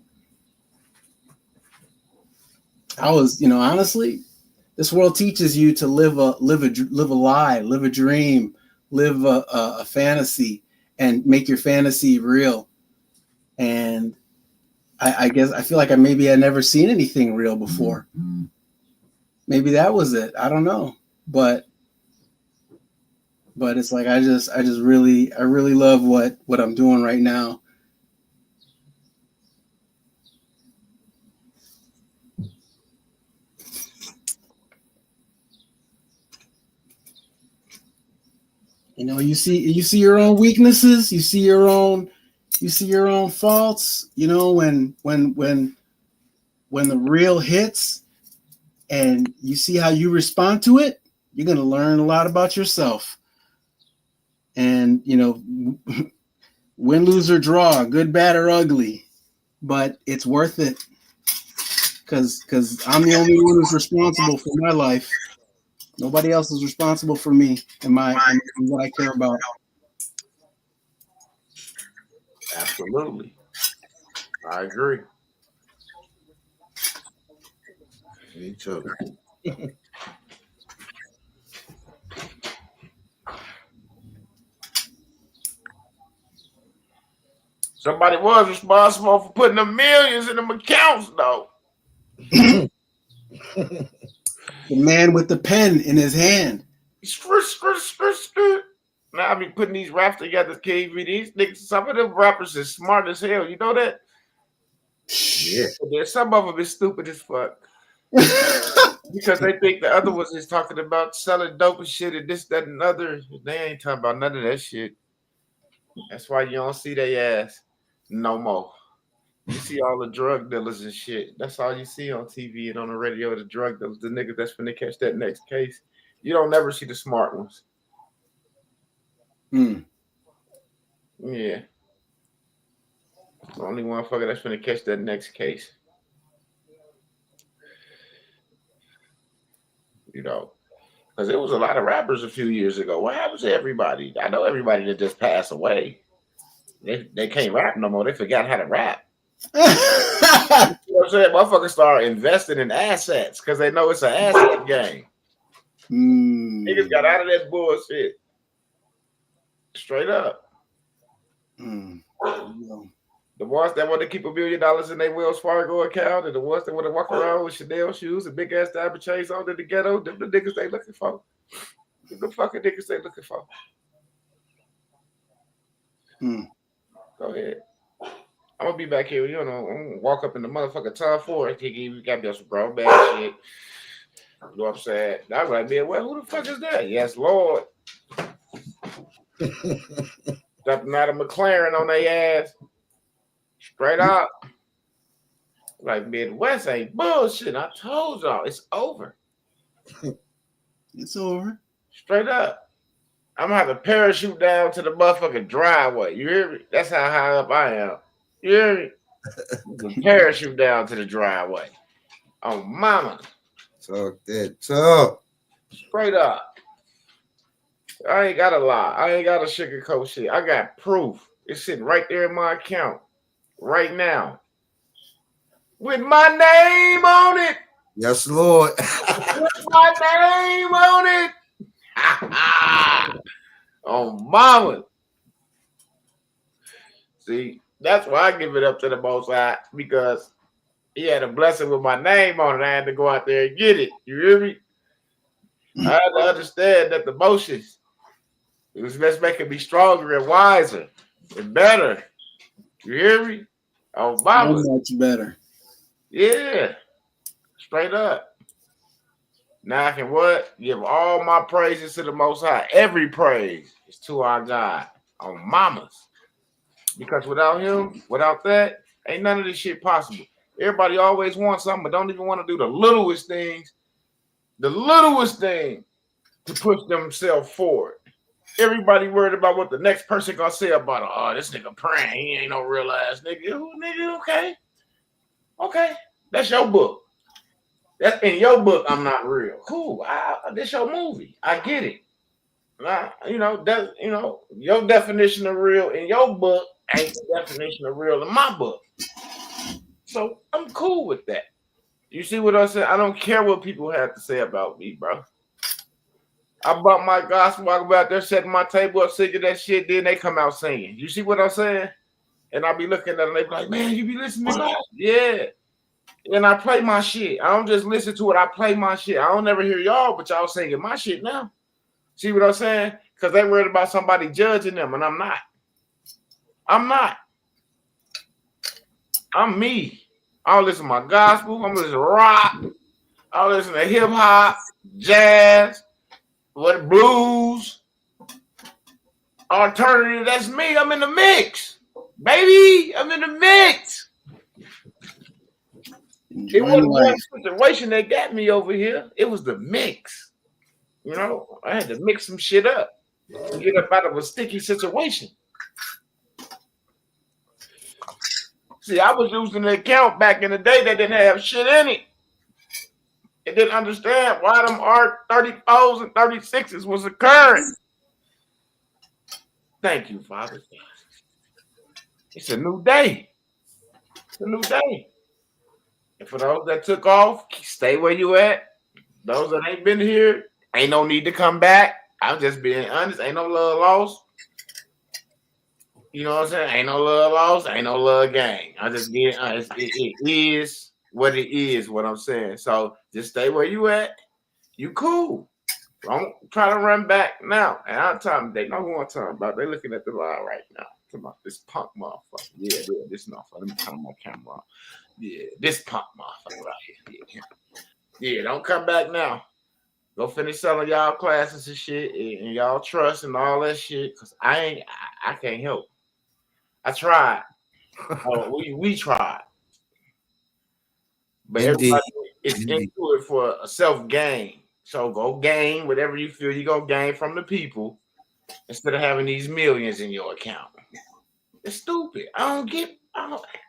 I was, honestly, this world teaches you to live a lie, live a dream, live a fantasy, and make your fantasy real. And I guess I feel like I never seen anything real before. Mm-hmm. Maybe that was it. I don't know, but it's like I really love what I'm doing right now. You see your own weaknesses, you see your own faults, when the real hits and you see how you respond to it, you're going to learn a lot about yourself. And, win, lose, or draw, good, bad, or ugly. but it's worth it because I'm the only one who's responsible for my life. Nobody else is responsible for me and and what I care about. Absolutely. I agree. Me too. Somebody was responsible for putting the millions in them accounts, though. The man with the pen in his hand. Now I be putting these raps together, KB. These niggas, some of them rappers is smart as hell. You know that? Yeah. There's some of them is stupid as fuck. Because they think the other ones is talking about selling dope and shit and this, that, and other. They ain't talking about none of that shit. That's why you don't see their ass no more. You see all the drug dealers and shit. That's all you see on TV and on the radio. The drug dealers, the niggas that's finna catch that next case. You don't never see the smart ones. Yeah. The only motherfucker that's finna catch that next case. You know, because there was a lot of rappers a few years ago. What happens to everybody? I know everybody that just passed away. They can't rap no more. They forgot how to rap. You know what I'm saying? Motherfuckers start investing in assets because they know it's an asset game. Niggas got out of that bullshit. Straight up. The ones that want to keep $1 million in their Wells Fargo account and the ones that want to walk around with Chanel shoes and big ass diamond chains on in the ghetto, them the niggas they looking for. Them the fucking niggas they looking for. Go ahead. I'm gonna be back here. You know, I'm gonna walk up in the motherfucking Tom Ford. You got me on some brown bag shit. You know what I'm saying? I was like, man, well, who the fuck is that? Yes, Lord. Stepping out of McLaren on their ass. Straight up. Like Midwest ain't bullshit. I told y'all it's over. It's over. Straight up. I'm gonna have to parachute down to the motherfucking driveway. You hear me? That's how high up I am. You hear me? Parachute down to the driveway. Oh, mama. Talk that talk. Straight up. I ain't got to lie. I ain't got to sugarcoat shit. I got proof. It's sitting right there in my account right now with my name on it. Yes, Lord. With my name on it. Oh, mama. See, that's why I give it up to the Most High, because he had a blessing with my name on it. I had to go out there and get it. You hear me? I had to understand that the motions, it was just making me stronger and wiser and better. You hear me? Oh, mama. Much better. Yeah. Straight up. Now I can what? Give all my praises to the Most High. Every praise is to our God. On mamas. Because without him, without that, ain't none of this shit possible. Everybody always wants something, but don't even want to do the littlest things. The littlest thing to push themselves forward. Everybody worried about what the next person gonna say about it. Oh, this nigga praying. He ain't no real ass nigga. Ooh, nigga, okay. Okay. That's your book. That's in your book. I'm not real. Cool. This your movie. I get it. Your definition of real in your book ain't the definition of real in my book. So I'm cool with that. You see what I'm saying? I don't care what people have to say about me, bro. I bought my gospel. I go out there setting my table up, singing that shit. Then they come out singing. You see what I'm saying? And I be looking at them. They be like, man, you be listening to that? Yeah. And I play my shit. I don't just listen to it. I play my shit. I don't never hear y'all, but y'all singing my shit now. See what I'm saying? Because they worried about somebody judging them, and I'm not. I'm not. I'm me. I'll listen to my gospel. I'm going to listen to rock. I'll listen to hip hop, jazz, blues, alternative. That's me. I'm in the mix, baby. I'm in the mix. It wasn't one situation that got me over here. It was the mix. You know, I had to mix some shit up to get up out of a sticky situation. See, I was using the account back in the day that didn't have shit in it. It didn't understand why them R34s and 36s was occurring. Thank you, Father. It's a new day. It's a new day. And for those that took off, stay where you at. Those that ain't been here, ain't no need to come back. I'm just being honest. Ain't no love lost. You know what I'm saying? Ain't no love lost. Ain't no love gain. I'm just being honest. It is what it is, what I'm saying. So just stay where you at. You cool. Don't try to run back now. And I'm telling they know who I'm talking about. They looking at the line right now. Talking about this punk motherfucker. Yeah, this motherfucker. Let me turn my camera on. Yeah, this punk motherfucker right here. Yeah, don't come back now. Go finish selling y'all classes and shit and y'all trust and all that shit. Cause I can't help. I tried. We tried. But everybody is into it for a self-gain. So go gain whatever you feel you go gain from the people instead of having these millions in your account. It's stupid. I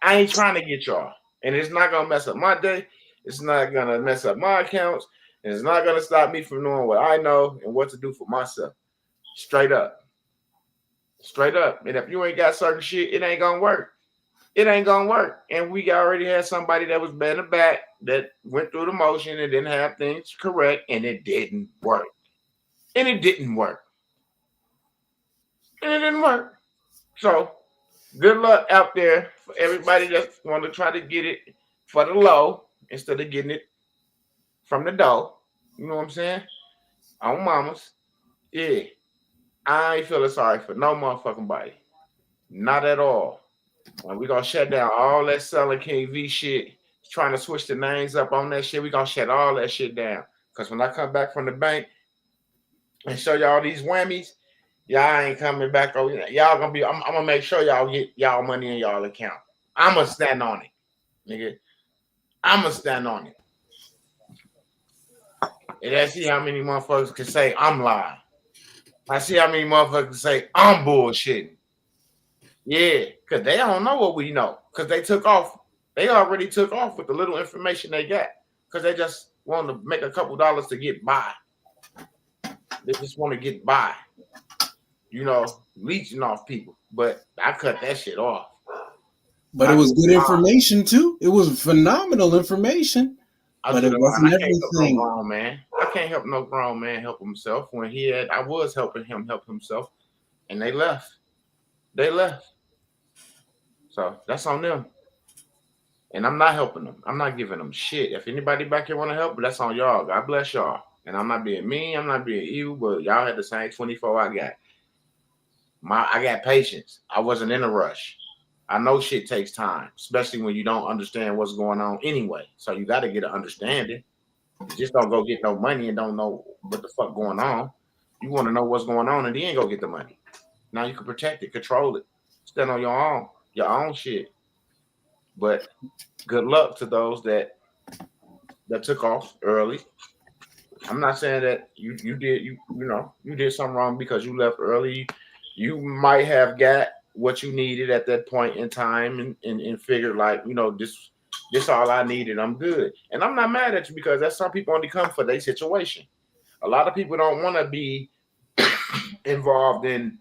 ain't trying to get y'all. And it's not gonna mess up my day. It's not gonna mess up my accounts. And it's not gonna stop me from knowing what I know and what to do for myself. Straight up. Straight up. And if you ain't got certain shit, it ain't gonna work. It ain't gonna work. And we already had somebody that was bent in the back that went through the motion and didn't have things correct, and it didn't work. And it didn't work. And it didn't work. So good luck out there for everybody that want to try to get it for the low instead of getting it from the dough. You know what I'm saying? On mamas. Yeah. I ain't feeling sorry for no motherfucking body. Not at all. And we gonna shut down all that selling King V shit, trying to switch the names up on that shit. We gonna shut all that shit down. Cause when I come back from the bank and show y'all these whammies, y'all ain't coming back over. Y'all gonna be. I'm gonna make sure y'all get y'all money in y'all account. I'm gonna stand on it, nigga. I'm gonna stand on it. And I see how many motherfuckers can say I'm lying. I see how many motherfuckers can say I'm bullshitting. Yeah, because they don't know what we know. Because they took off. They already took off with the little information they got. Because they just want to make a couple dollars to get by. They just want to get by. You know, leeching off people. But I cut that shit off. But it was good information too. It was phenomenal information. But it wasn't everything. No grown man. I can't help no grown man help himself. When I was helping him help himself. And they left. They left. So that's on them. And I'm not helping them. I'm not giving them shit. If anybody back here want to help, that's on y'all. God bless y'all. And I'm not being mean. I'm not being evil. But y'all had the same 24 I got. I got patience. I wasn't in a rush. I know shit takes time, especially when you don't understand what's going on anyway. So you got to get an understanding. You just don't go get no money and don't know what the fuck going on. You want to know what's going on and then go get the money. Now you can protect it, control it, stand on your own shit. But good luck to those that took off early. I'm not saying that you did something wrong because you left early. You might have got what you needed at that point in time and figured like, this all I needed. I'm good. And I'm not mad at you because that's some people only come for their situation. A lot of people don't want to be involved in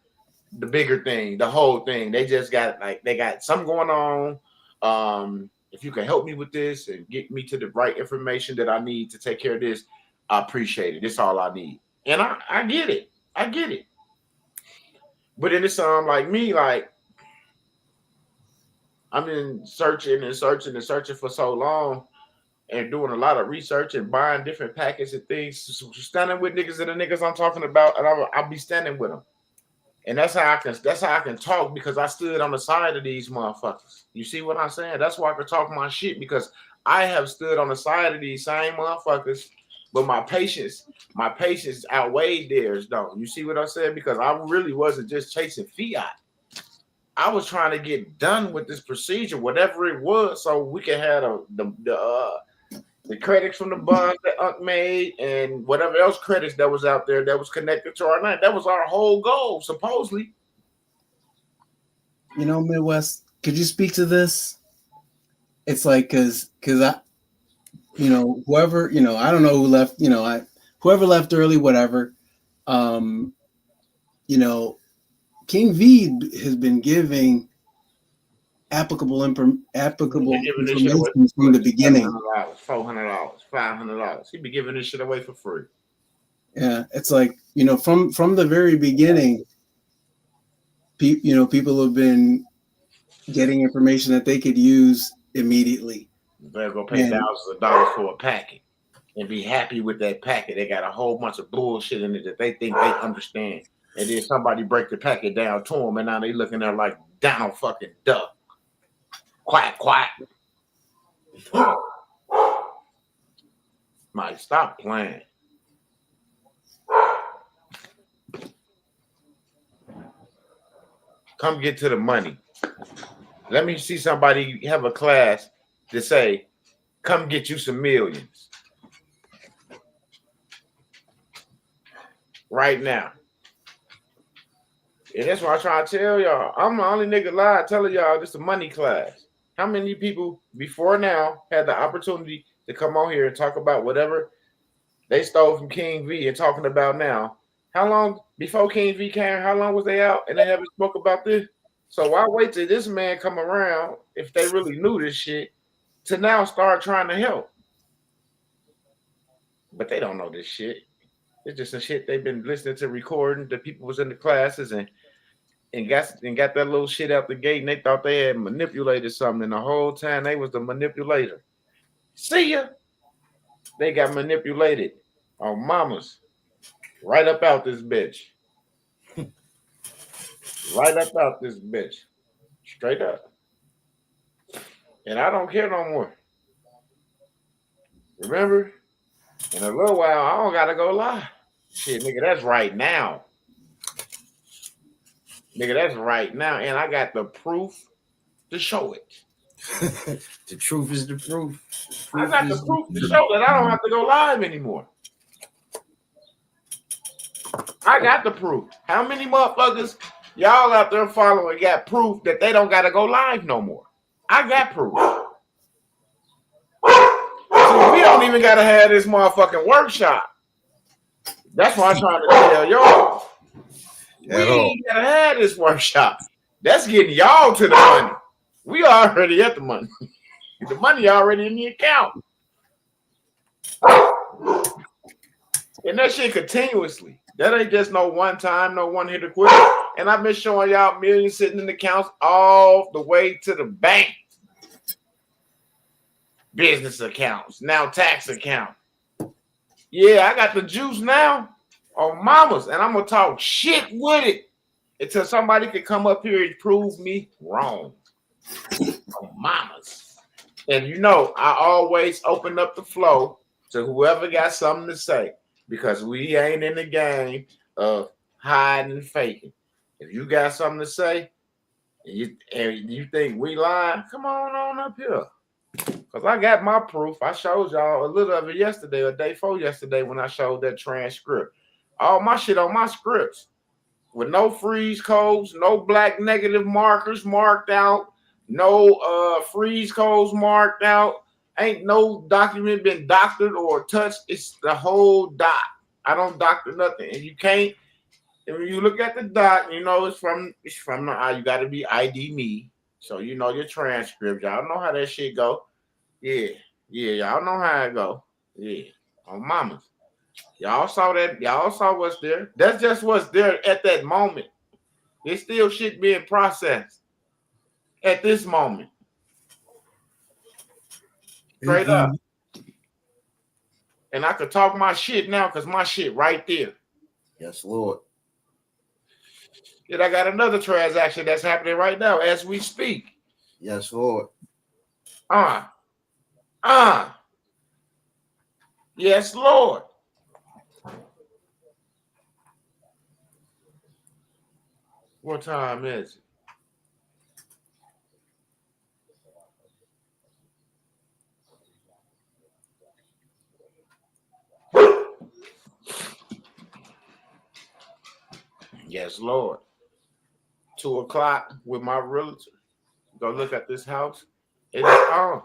the bigger thing, the whole thing. They just got they got something going on. If you can help me with this and get me to the right information that I need to take care of this, I appreciate it. This all I need. And I get it. I get it. But then it's something like me, like I've been searching for so long and doing a lot of research and buying different packets and things, standing with niggas and the niggas I'm talking about, and I'll be standing with them. And that's how I can talk because I stood on the side of these motherfuckers. You see what I'm saying? That's why I can talk my shit because I have stood on the side of these same motherfuckers, but my patience outweighed theirs, though. You see what I'm saying? Because I really wasn't just chasing fiat. I was trying to get done with this procedure, whatever it was, so we can have the credits from the bonds that Unc made and whatever else credits that was out there that was connected to our night. That was our whole goal, supposedly. Midwest, could you speak to this? it's like because I, whoever, I don't know who left, whoever left early, whatever. King V has been giving applicable information from the beginning. $400, $500. He be giving this shit away for free. Yeah, it's like, from the very beginning, people have been getting information that they could use immediately. You better go pay thousands of dollars for a packet and be happy with that packet. They got a whole bunch of bullshit in it that they think they understand. And then somebody break the packet down to them, and now they looking there like Donald fucking Duck. Quack, quack. Mike, stop playing. Come get to the money. Let me see somebody have a class to say, come get you some millions. Right now. And that's why I try to tell y'all. I'm the only nigga live telling y'all this is a money class. How many people before now had the opportunity to come on here and talk about whatever they stole from King V and talking about now? How long before King V came? How long was they out and they haven't spoke about this? So why wait till this man come around if they really knew this shit to now start trying to help? But they don't know this shit. It's just some shit they've been listening to recording. The people was in the classes and got that little shit out the gate, and they thought they had manipulated something. And the whole time they was the manipulator. See ya. They got manipulated on mamas. Right up out this bitch. Right up out this bitch. Straight up. And I don't care no more. Remember? In a little while, I don't gotta go lie. Shit, nigga, that's right now. Nigga, that's right now. And I got the proof to show it. The truth is the proof. I got the proof to show that I don't have to go live anymore. I got the proof. How many motherfuckers y'all out there following got proof that they don't gotta go live no more? I got proof. So we don't even gotta have this motherfucking workshop. That's why I'm trying to tell y'all. We ain't gotta have this workshop. That's getting y'all to the money. We already at the money. The money already in the account. And that shit continuously. That ain't just no one time, no one hit a quit. And I've been showing y'all millions sitting in the accounts all the way to the bank. Business accounts, now tax account. Yeah, I got the juice now on mamas, and I'm gonna talk shit with it until somebody can come up here and prove me wrong. On mamas. And I always open up the flow to whoever got something to say, because we ain't in the game of hiding and faking. If you got something to say and you think we lying, come on up here. Because I got my proof. I showed y'all a little of it yesterday or day before yesterday when I showed that transcript. All my shit on my scripts with no freeze codes, no black negative markers marked out, no freeze codes marked out. Ain't no document been doctored or touched. It's the whole doc. I don't doctor nothing. And you can't, and when you look at the doc, it's from you got to be ID me. So your transcript. Y'all know how that shit go. Yeah, y'all know how it go. Yeah, on mamas. Y'all saw that. Y'all saw what's there. That's just what's there at that moment. There's still shit being processed at this moment. Straight up. And I could talk my shit now because my shit right there. Yes, Lord. Yet I got another transaction that's happening right now as we speak. Yes, Lord. Yes, Lord. What time is it? Yes, Lord. 2 o'clock with my realtor. Go look at this house. It is on.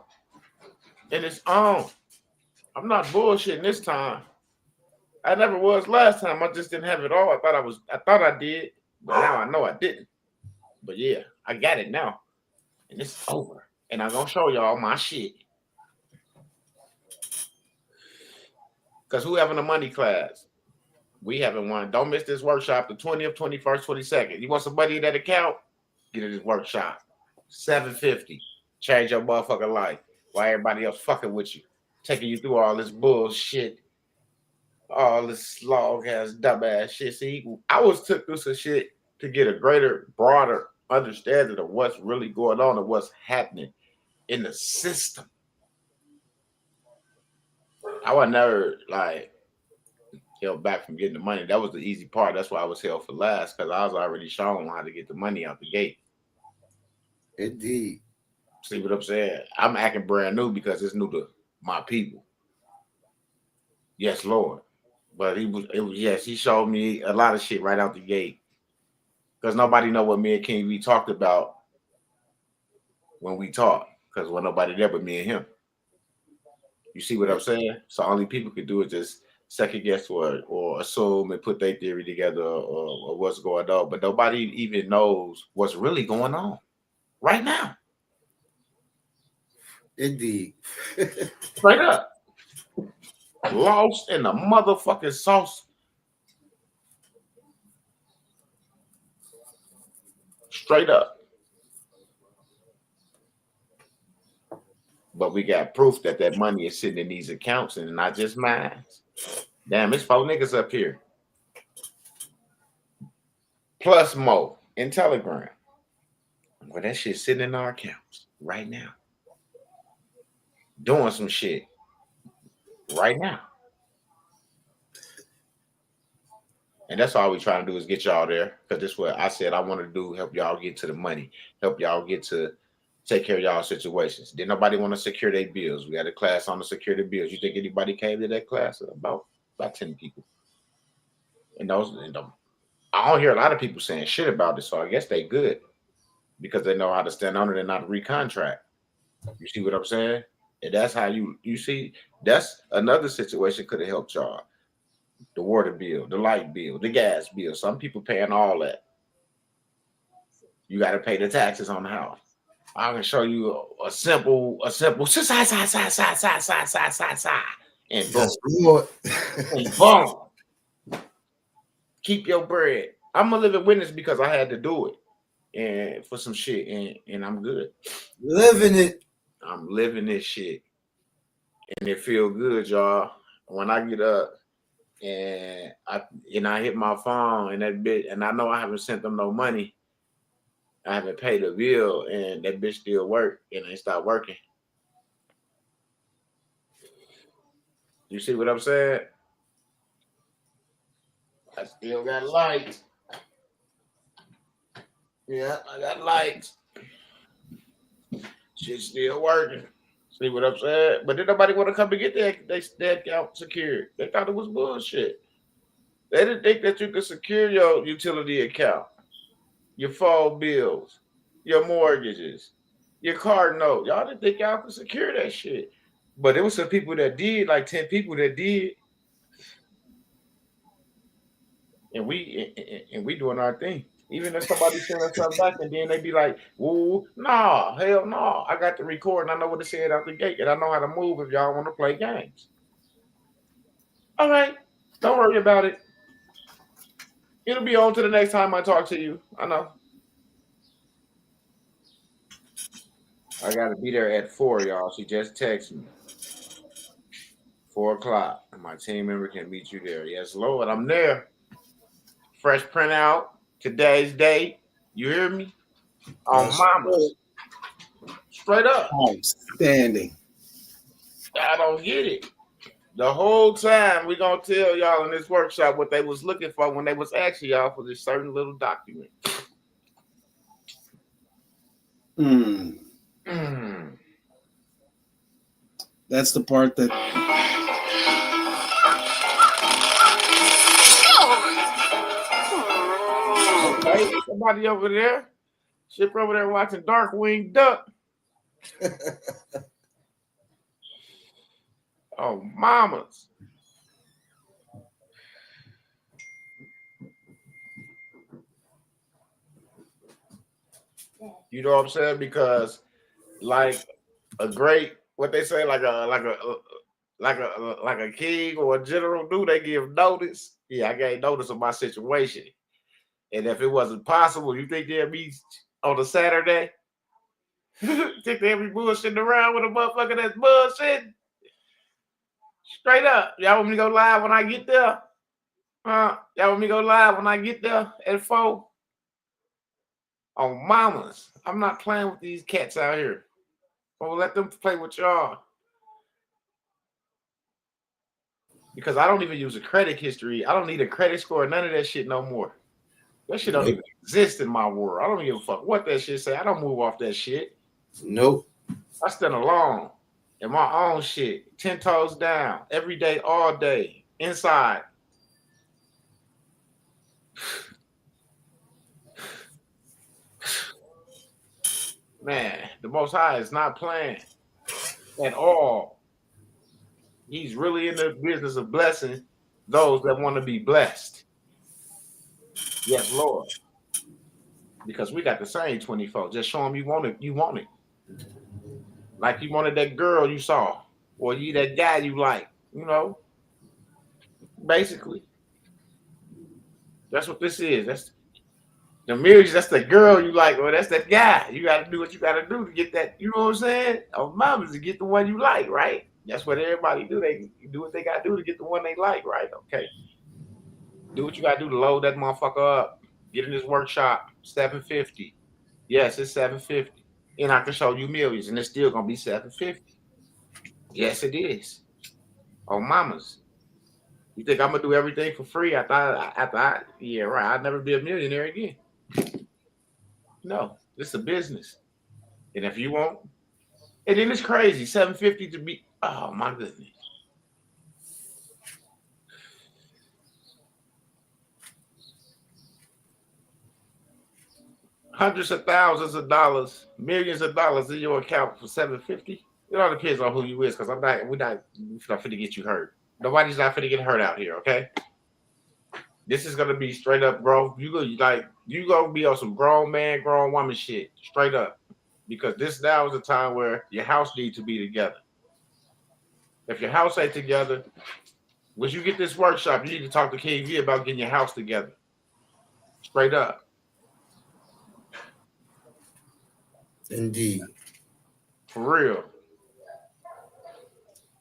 and it's on. I'm not bullshitting this time. I never was last time. I just didn't have it all. I thought I did, but now I know I didn't. But yeah, I got it now. And it's over. And I'm gonna show y'all my shit. Because who having a money class? We having one. Don't miss this workshop, the 20th, 21st, 22nd. You want somebody in that account? Get in this workshop. $750. Change your motherfucking life. While everybody else fucking with you. Taking you through all this bullshit. All this log ass dumbass shit. See, I was took through some shit to get a greater, broader understanding of what's really going on and what's happening in the system. I was never like held back from getting the money. That was the easy part. That's why I was held for last, because I was already showing how to get the money out the gate. Indeed. See what I'm saying? I'm acting brand new because it's new to my people. Yes, Lord. But he showed me a lot of shit right out the gate. Because nobody know what me and King V talked about when we talked. Because when nobody there but me and him. You see what I'm saying? So only people could do it just second guess or assume and put their theory together or what's going on. But nobody even knows what's really going on right now. Indeed. Straight up. Lost in the motherfucking sauce. Straight up. But we got proof that money is sitting in these accounts and not just mine. Damn, it's 4 niggas up here. Plus more in Telegram. Well, that shit's sitting in our accounts right now. Doing some shit right now. And that's all we trying to do is get y'all there. Because this is what I said I want to do, help y'all get to the money. Help y'all get to take care of y'all situations. Did nobody want to secure their bills? We had a class on the security bills. You think anybody came to that class? About 10 people. And I don't hear a lot of people saying shit about it, so I guess they good because they know how to stand on it and not recontract. You see what I'm saying? And that's how you see, that's another situation could have helped y'all. The water bill, the light bill, the gas bill. Some people paying all that. You got to pay the taxes on the house. I can show you a simple side, and boom. Yes, Lord. And boom. Keep your bread. I'm a living witness because I had to do it and for some shit, and I'm good. Living it. I'm living this shit, and it feel good, y'all. When I get up and I hit my phone and that bitch, and I know I haven't sent them no money. I haven't paid a bill, and that bitch still work, and ain't stop working. You see what I'm saying? I still got lights. Yeah, I got lights. Shit's still working. See what I'm saying? But did nobody want to come and get their account secured? They thought it was bullshit. They didn't think that you could secure your utility account, your phone bills, your mortgages, your car note. Y'all didn't think y'all could secure that shit. But there was some people that did, like 10 people that did. And we doing our thing. Even if somebody send us something back and then they be like, "Woo, nah, hell no. I got the record and I know what to say out the gate and I know how to move if y'all want to play games." All right. Don't worry about it. It'll be on to the next time I talk to you. I know. I got to be there at 4, y'all. She just texted me. 4 o'clock. And my team member can meet you there. Yes, Lord, I'm there. Fresh printout. Today's date. You hear me? On Mama's. Straight up. Outstanding. I don't get it. The whole time we gonna tell y'all in this workshop what they was looking for when they was asking y'all for this certain little document. That's the part that okay, somebody over there. Ship over there watching Darkwing Duck. Oh, mamas. You know what I'm saying? Because like a great, what they say, like a king or a general do, they give notice. Yeah, I gave notice of my situation. And if it wasn't possible, you think they'd be on a Saturday? Think they'd be bullshitting around with a motherfucker that's bullshitting? Straight up. Y'all want me to go live when I get there? Y'all want me to go live when I get there at 4? On mamas. I'm not playing with these cats out here. Well, let them play with y'all. Because I don't even use a credit history. I don't need a credit score, none of that shit no more. That shit don't even exist in my world. I don't give a fuck what that shit say. I don't move off that shit. Nope. I stand alone in my own shit, 10 toes down, every day, all day, inside. Man, the Most High is not playing at all. He's really in the business of blessing those that want to be blessed. Yes, Lord. Because we got the same 24. Just show them you want it. You want it. Like you wanted that girl you saw, or you that guy you like. You know, basically, that's what this is. That's the marriage. That's the girl you like, or that's that guy. You got to do what you got to do to get that. You know what I'm saying? Oh, mamas to get the one you like, right? That's what everybody do. They do what they got to do to get the one they like, right? Okay. Do what you got to do to load that motherfucker up. Get in this workshop, $750. Yes, it's $750. And I can show you millions, and it's still going to be $750. Yes, it is. Oh, mamas. You think I'm going to do everything for free? Yeah, right. I'd never be a millionaire again. No, it's a business. And if you want, and then it's crazy, $750 to be, oh, my goodness. Hundreds of thousands of dollars, millions of dollars in your account for $750. It all depends on who you is, because we're not finna get you hurt. Nobody's not finna get hurt out here, okay? This is gonna be straight up, bro. You gonna be on some grown man, grown woman shit, straight up. Because this now is a time where your house needs to be together. If your house ain't together, once you get this workshop, you need to talk to KV about getting your house together. Straight up. Indeed. For real.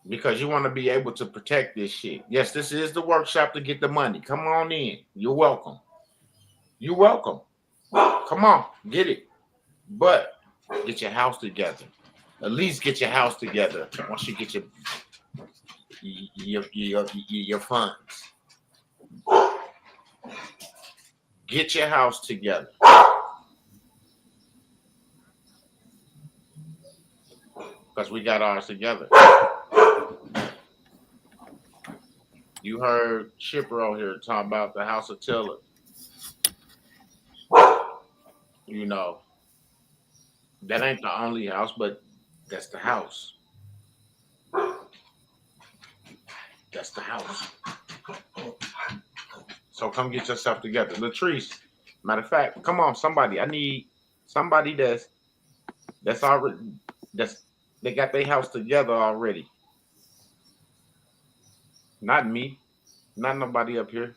Because you want to be able to protect this shit. Yes, this is the workshop to get the money. Come on in. You're welcome. You're welcome. Come on, get it. But get your house together. At least get your house together once you get your funds. Get your house together. Because we got ours together. You heard Shipper on here talking about the House of Tiller. You know, that ain't the only house, but that's the house. That's the house. So come get yourself together. Latrice, matter of fact, come on, somebody. I need somebody that's already they got their house together already. Not me. Not nobody up here.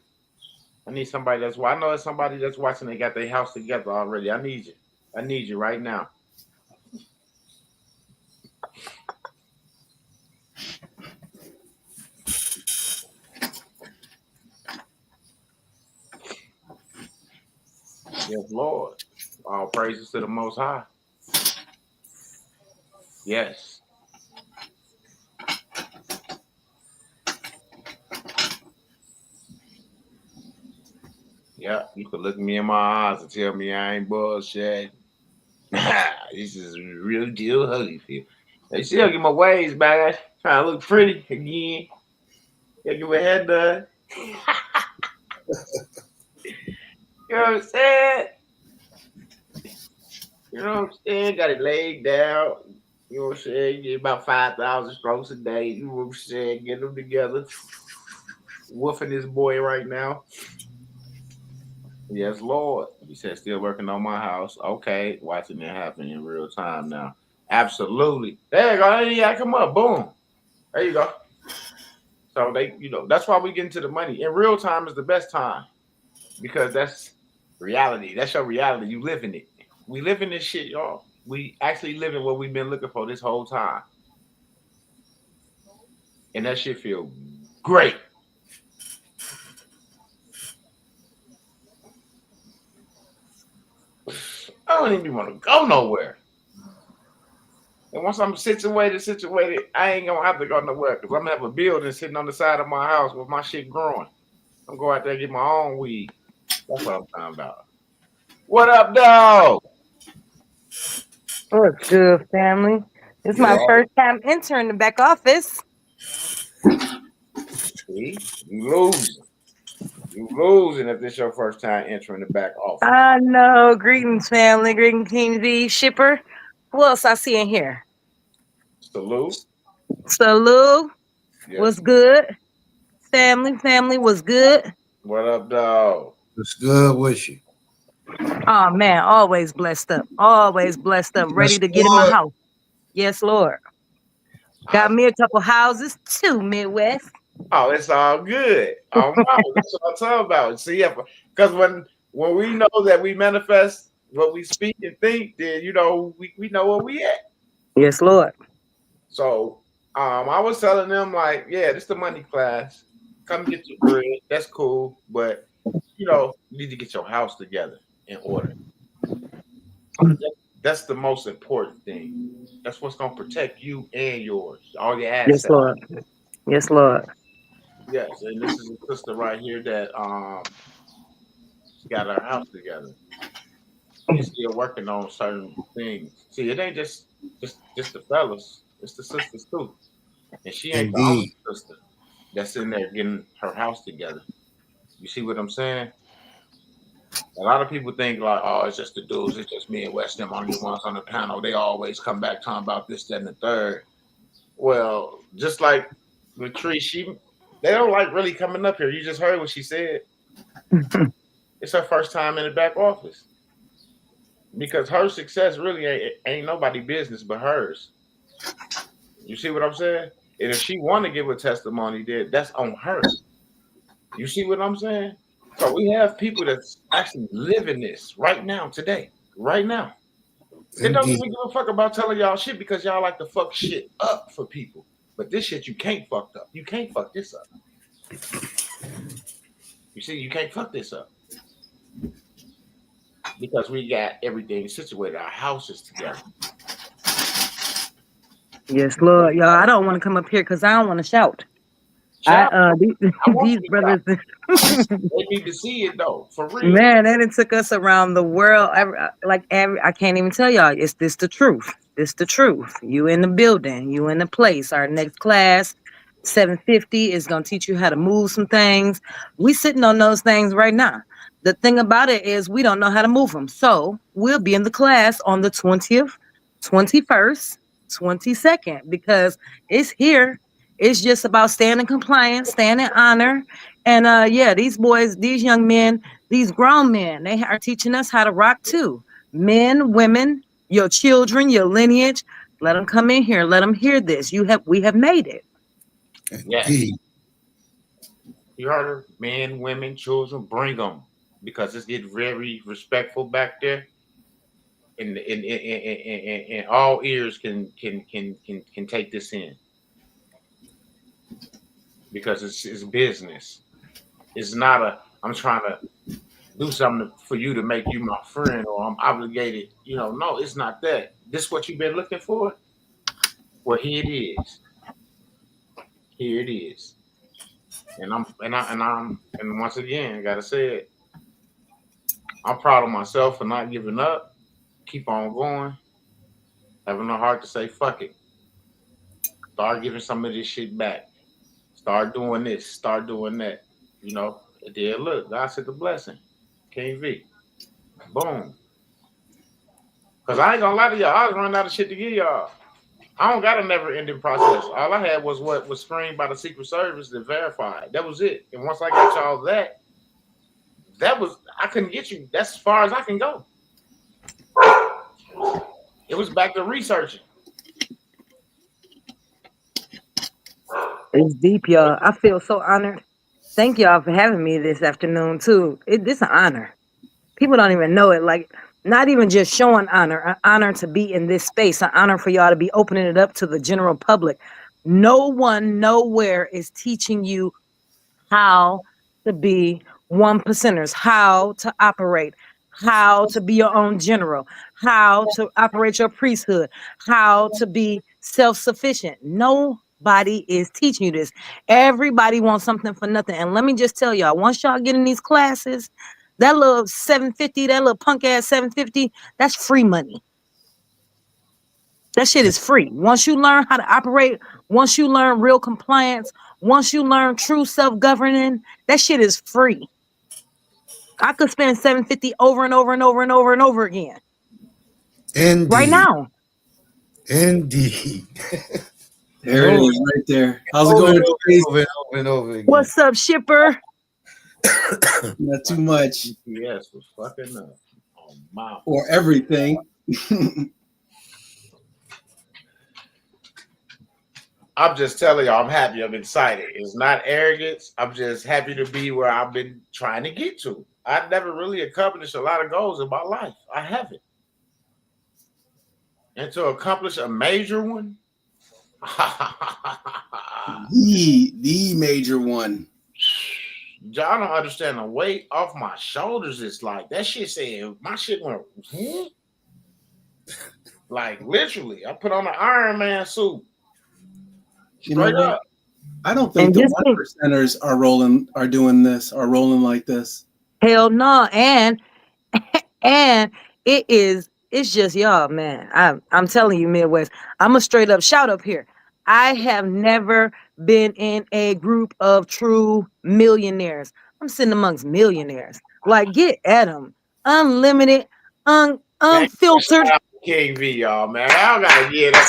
I need somebody I know it's somebody that's watching. They got their house together already. I need you. I need you right now. Yes, Lord. All praises to the Most High. Yes. Yeah, you could look me in my eyes and tell me I ain't bullshit. This is real deal Holyfield. They still get my waves back. Trying to look pretty again. Gotta get my head done. You know what I'm saying? You know what I'm saying? Got it laid down. You know what I'm saying? You get about 5,000 strokes a day. You know what I'm saying? Get them together. Woofing this boy right now. Yes, Lord. He said, still working on my house. Okay, watching it happen in real time now. Absolutely. There you go. Yeah, come up. Boom. There you go. So that's why we get into the money. In real time is the best time because that's reality. That's your reality. You live in it. We live in this shit, y'all. We actually live in what we've been looking for this whole time. And that shit feel great. I don't even want to go nowhere. And once I'm situated, I ain't gonna have to go nowhere because I'm gonna have a building sitting on the side of my house with my shit growing. I'm going out there and get my own weed. That's what I'm talking about. What up, dog? What's good, family? This is my first time entering the back office. See, you losing if this your first time entering the back office. I know. Greetings, family. Greetings, King V. Shipper. Who else I see in here? Salute. Yes. What's good? Family, what's good? What up, dog? What's good with you? Oh, man, always blessed up. Ready to get in my house. Yes, Lord. Got me a couple houses too, Midwest. Oh, it's all good. Oh, wow. That's what I'm talking about. See, because when we know that we manifest what we speak and think, then we know where we at. Yes, Lord. So I was telling them, like, yeah, this is the money class. Come get your bread. That's cool. But you need to get your house together in order. That's the most important thing. That's what's gonna protect you and yours, all your assets. Yes, Lord. Yes, Lord. Yes, and this is a sister right here that she got her house together. She's still working on certain things. See, it ain't just the fellas; it's the sisters too. And she ain't the only sister that's in there getting her house together. You see what I'm saying? A lot of people think like, oh, it's just the dudes, it's just me and West, them only ones on the panel. They always come back talking about this, that, and the third. Well, just like Latrice, they don't like really coming up here. You just heard what she said. It's her first time in the back office. Because her success really ain't nobody business but hers. You see what I'm saying? And if she want to give a testimony, then that's on her. You see what I'm saying? So we have people that's actually living this right now, today, right now. They don't even give a fuck about telling y'all shit because y'all like to fuck shit up for people. But this shit you can't fuck up. You can't fuck this up. You see, you can't fuck this up. Because we got everything situated. Our house is together. Yes, Lord. Y'all, I don't want to come up here because I don't want to shout. These brothers. They need to see it though, for real. Man, they took us around the world. I can't even tell y'all. It's this the truth. It's the truth. You in the building. You in the place. Our next class, 750, is gonna teach you how to move some things. We sitting on those things right now. The thing about it is we don't know how to move them. So we'll be in the class on the 20th, 21st, 22nd because it's here. It's just about staying in compliance, staying in honor. And these boys, these young men, these grown men, they are teaching us how to rock too. Men, women, your children, your lineage. Let them come in here. Let them hear this. We have made it. Yeah. You heard her? Men, women, children, bring them. Because it's getting very respectful back there. And all ears can take this in. Because it's business. It's not I'm trying to do something for you to make you my friend or I'm obligated. No, it's not that. This what you've been looking for? Well, here it is. Here it is. And once again, I gotta say it. I'm proud of myself for not giving up. Keep on going. Having the heart to say fuck it. Start giving some of this shit back. Start doing this. Start doing that. There, look, God said the blessing. King V. Boom. Because I ain't gonna lie to y'all. I was running out of shit to give y'all. I don't got a never-ending process. All I had was what was screened by the Secret Service that verified. That was it. And once I got y'all that was I couldn't get you. That's as far as I can go. It was back to researching. It's deep, y'all. I feel so honored. Thank y'all for having me this afternoon too. This an honor. People don't even know it. Like, not even just showing honor, an honor to be in this space, an honor for y'all to be opening it up to the general public. No one nowhere is teaching you how to be 1%ers, how to operate, how to be your own general, how to operate your priesthood, how to be self-sufficient. Nobody is teaching you this. Everybody wants something for nothing. And let me just tell y'all, once y'all get in these classes, that little 750, that little punk ass 750, that's free money. That shit is free. Once you learn how to operate, once you learn real compliance, once you learn true self-governing, that shit is free. I could spend 750 over and over and over and over and over again. Indeed. Right now. Indeed. There it is, right there. How's it going? Over again. What's up, shipper? Not too much. Yes, was fucking up. Oh, my. Or everything. I'm just telling y'all, I'm happy. I'm excited. It's not arrogance. I'm just happy to be where I've been trying to get to. I've never really accomplished a lot of goals in my life. I haven't. And to accomplish a major one, the major one. y'all don't understand the weight off my shoulders. It's like that shit saying my shit went like literally. I put on an Iron Man suit. You know Straight what? up. I don't think And the just think- 1%ers are doing this, are rolling like this. Hell no. And it's just y'all, man. I'm telling you, Midwest, I'm a straight up shout up here. I have never been in a group of true millionaires. I'm sitting amongst millionaires. Like, get at them. Unlimited, unfiltered. King V, y'all, man. I gotta get that.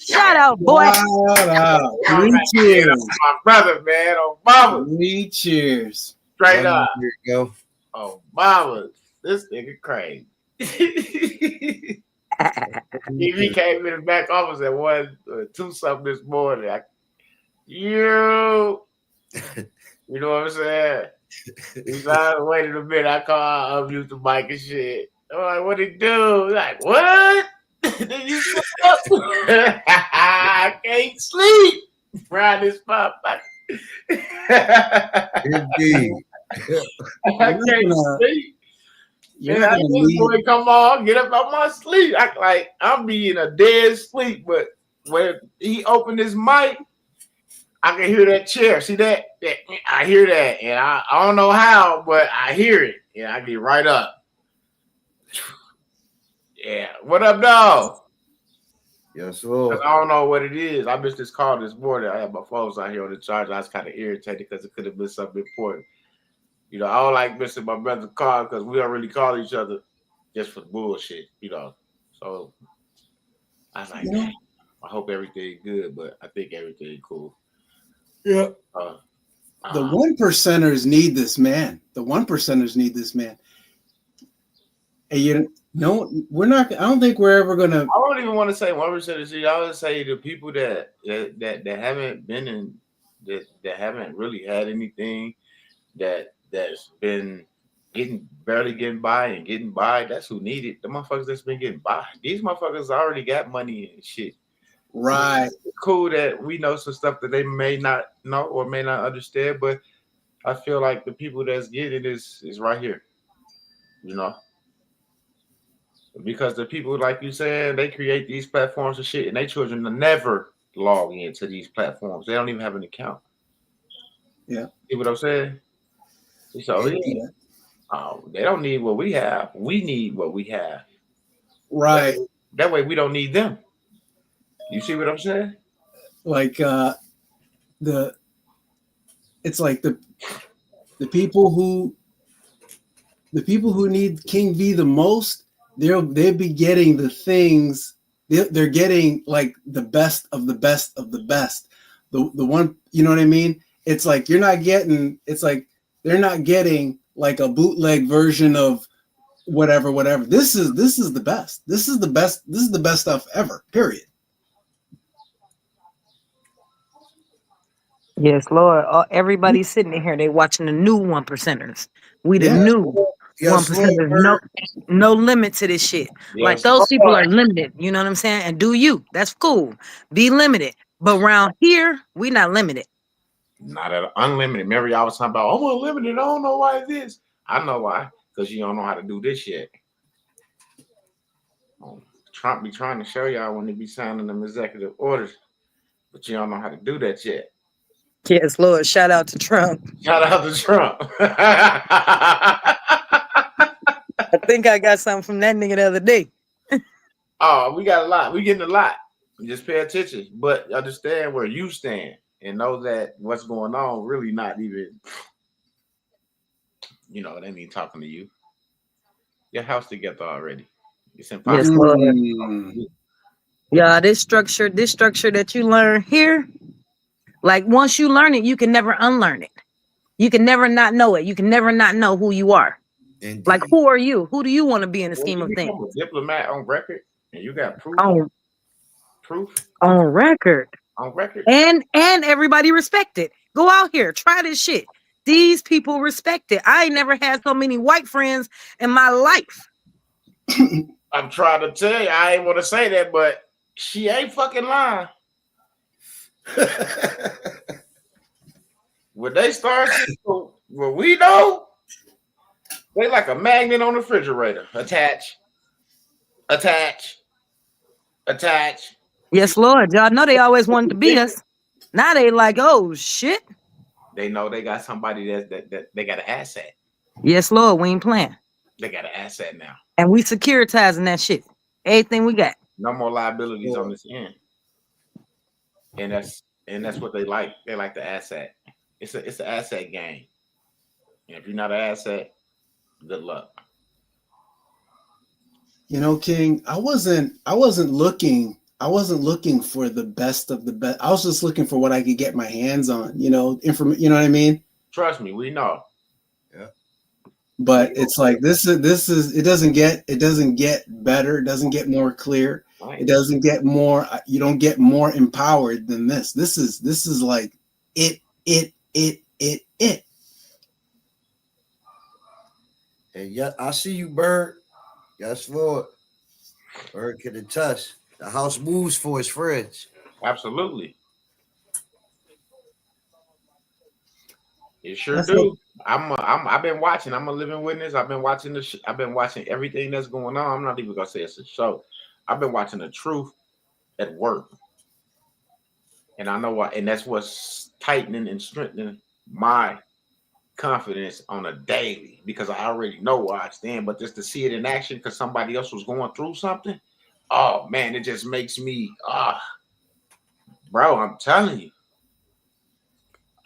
Shout out, boy. Shout out. Three Three cheers. my brother, man. On mama. 3 cheers. Straight up. Here you go. Oh, mama. This nigga crazy. He came in the back office at 2 something this morning. You know what I'm saying? He's like, wait a minute. I call, unmute the mic and shit. I'm like, what it do? He's like, what? Then you shut up. I can't sleep around this pop. Indeed. I can't sleep. Yeah, this boy come on, get up out my sleep. I'm be in a dead sleep, but when he opened his mic, I can hear that chair. See that? I hear that, and I don't know how, but I hear it, and I get right up. Yeah, what up, dog? Yes, sir. I don't know what it is. I missed this call this morning. I had my phones out here on the charger. I was kind of irritated because it could have been something important. You know, I don't like missing my brother's call because we don't really call each other just for bullshit, you know. So I was like, man, I hope everything good, but I think everything cool. Yeah. The 1%ers need this man. The 1%ers need this man. And we're not. I don't think we're ever gonna. I don't even want to say 1%. I would say the people that haven't been in that haven't really had anything that's been barely getting by. That's who need it. The motherfuckers that's been getting by. These motherfuckers already got money and shit. Right. It's cool that we know some stuff that they may not know or may not understand, but I feel like the people that's getting it is right here. You know? Because the people, like you said, they create these platforms and shit, and their children will never log into these platforms. They don't even have an account. Yeah. See what I'm saying? So they don't need what we have. We need what we have. Right. That way we don't need them. You see what I'm saying? Like it's like the people who need King V the most, they'll be getting the things they're getting like the best of the best of the best. The one, you know what I mean? It's like you're not getting. It's like they're not getting like a bootleg version of whatever. This is the best. This is the best. This is the best stuff ever. Period. Yes, Lord. Everybody's sitting in here. They watching the new 1%ers. We the new Yes, 1%ers. Lord. No limit to this shit. Like Yes, those people are limited. You know what I'm saying? And do you? That's cool. Be limited. But around here, we not limited. not at unlimited. Remember, y'all was talking about, I'm unlimited. I don't know why it is. I know why. Because you don't know how to do this shit. Trump be trying to show y'all when he be signing them executive orders, but you don't know how to do that yet. Yes, Lord. Shout out to Trump. Shout out to Trump. I think I got something from that nigga the other day. Oh, we got a lot. We getting a lot. Just pay attention, but understand where you stand and know that what's going on really not even, you know, they ain't even talking to you. Your house together already. It's impossible. Yes, Lord. Yeah, this structure that you learn here, like once you learn it, you can never unlearn it. You can never not know it. You can never not know who you are. Indeed. Like, who are you? Who do you want to be in the scheme of things? A diplomat on record, and you got proof. Proof on record. On record. And everybody respect it. Go out here, try this shit. These people respect it. I ain't never had so many white friends in my life. I'm trying to tell you, I ain't want to say that, but she ain't fucking lying. When they start, well, we know they like a magnet on the refrigerator. Attach. Yes, Lord. Y'all know they always wanted to be us. Now they like, oh shit. They know they got somebody that they got an asset. Yes, Lord. We ain't playing. They got an asset now. And we securitizing that shit. Everything we got. No more liabilities on this end. And that's what they like. They like the asset. It's an asset game. And if you're not an asset, good luck. You know, King, I wasn't looking for the best of the best. I was just looking for what I could get my hands on, you know, you know what I mean? Trust me, we know. Yeah. But it's like this is it doesn't get better, it doesn't get more clear. Right. It doesn't get more, you don't get more empowered than this. This is like it. And yeah, I see you, Bird. Yes, Lord. Bird can attest. The house moves for his friends. Absolutely. It sure do. I've been watching. I'm a living witness. I've been watching I've been watching everything that's going on. I'm not even gonna say it's a show. I've been watching the truth at work, and I know what. And that's what's tightening and strengthening my confidence on a daily, because I already know where I stand. But just to see it in action, because somebody else was going through something. Oh man, it just makes me bro, I'm telling you.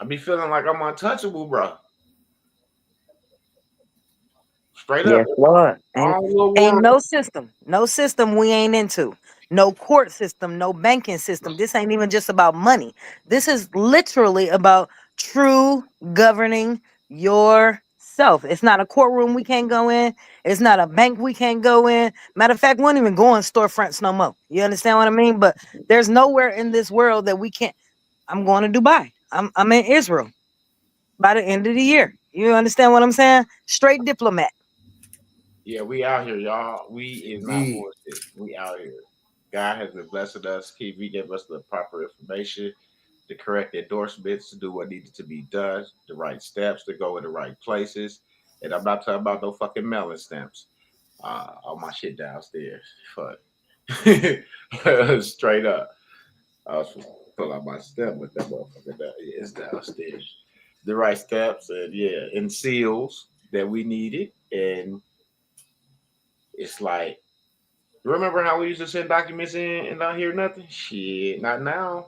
I be feeling like I'm untouchable, bro. Straight up. Yes, Lord. Ain't no system we ain't into. No court system, no banking system. This ain't even just about money. This is literally about true governing yourself. It's not a courtroom we can't go in. It's not a bank we can't go in. Matter of fact, we won't even go in storefronts no more. You understand what I mean? But there's nowhere in this world that we can't. I'm going to Dubai. I'm in Israel by the end of the year. You understand what I'm saying? Straight diplomat. Yeah, we out here, y'all. We is not bullshit. We out here. God has been blessing us. He gave us the proper information, the correct endorsements to do what needed to be done, the right steps to go in the right places. And I'm not talking about no fucking mailing stamps. All my shit downstairs. Fuck. Straight up. I was supposed to pull out my stamp with that motherfucker down. Yeah, it's downstairs. The right steps and seals that we needed. And it's like, remember how we used to send documents in and not hear nothing? Shit, not now.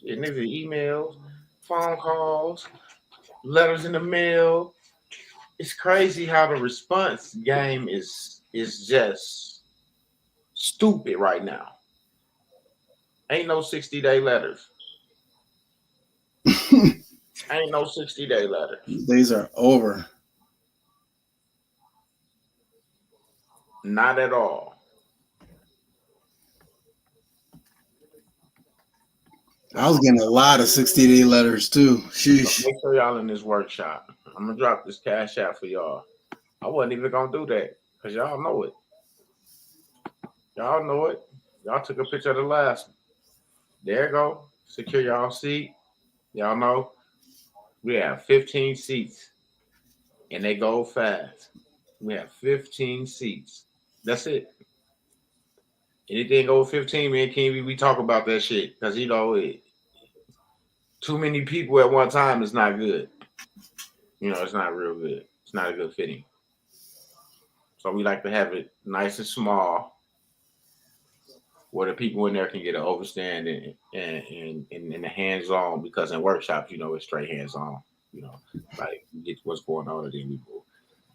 Shit, niggas, emails, phone calls, letters in the mail. It's crazy how the response game is just stupid right now. Ain't no 60-day letters. Ain't no 60-day letters. Days are over. Not at all. I was getting a lot of 60-day letters too. Sheesh. Make sure y'all in this workshop. I'm gonna drop this cash out for y'all. I wasn't even gonna do that because y'all know it. Y'all know it. Y'all took a picture of the last one. There you go. Secure y'all seat. Y'all know we have 15 seats and they go fast. We have 15 seats. That's it. Anything over 15, me and King, we talk about that shit because you know too many people at one time is not good. You know, it's not real good. It's not a good fitting. So we like to have it nice and small, where the people in there can get an overstand and the hands-on, because in workshops, you know, it's straight hands-on. You know, like you get what's going on and then we move.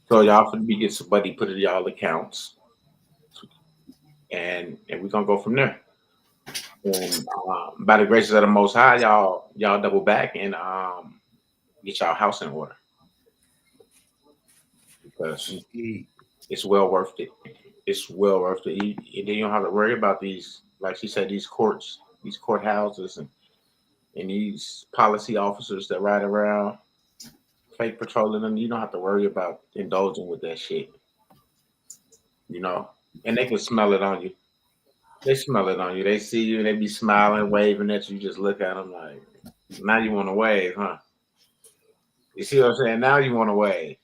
So y'all for me get somebody put it in y'all accounts, and we're gonna go from there. And by the graces of the Most High, y'all double back and get y'all house in order, because it's well worth it. It's well worth it. And then you don't have to worry about these, like she said, these courts, these courthouses, and these policy officers that ride around fake patrolling them. You don't have to worry about indulging with that shit. You know, and they can smell it on you. They smell it on you. They see you and they be smiling, waving at you. Just look at them like, now you want to wave, huh? You see what I'm saying? Now you want to wave.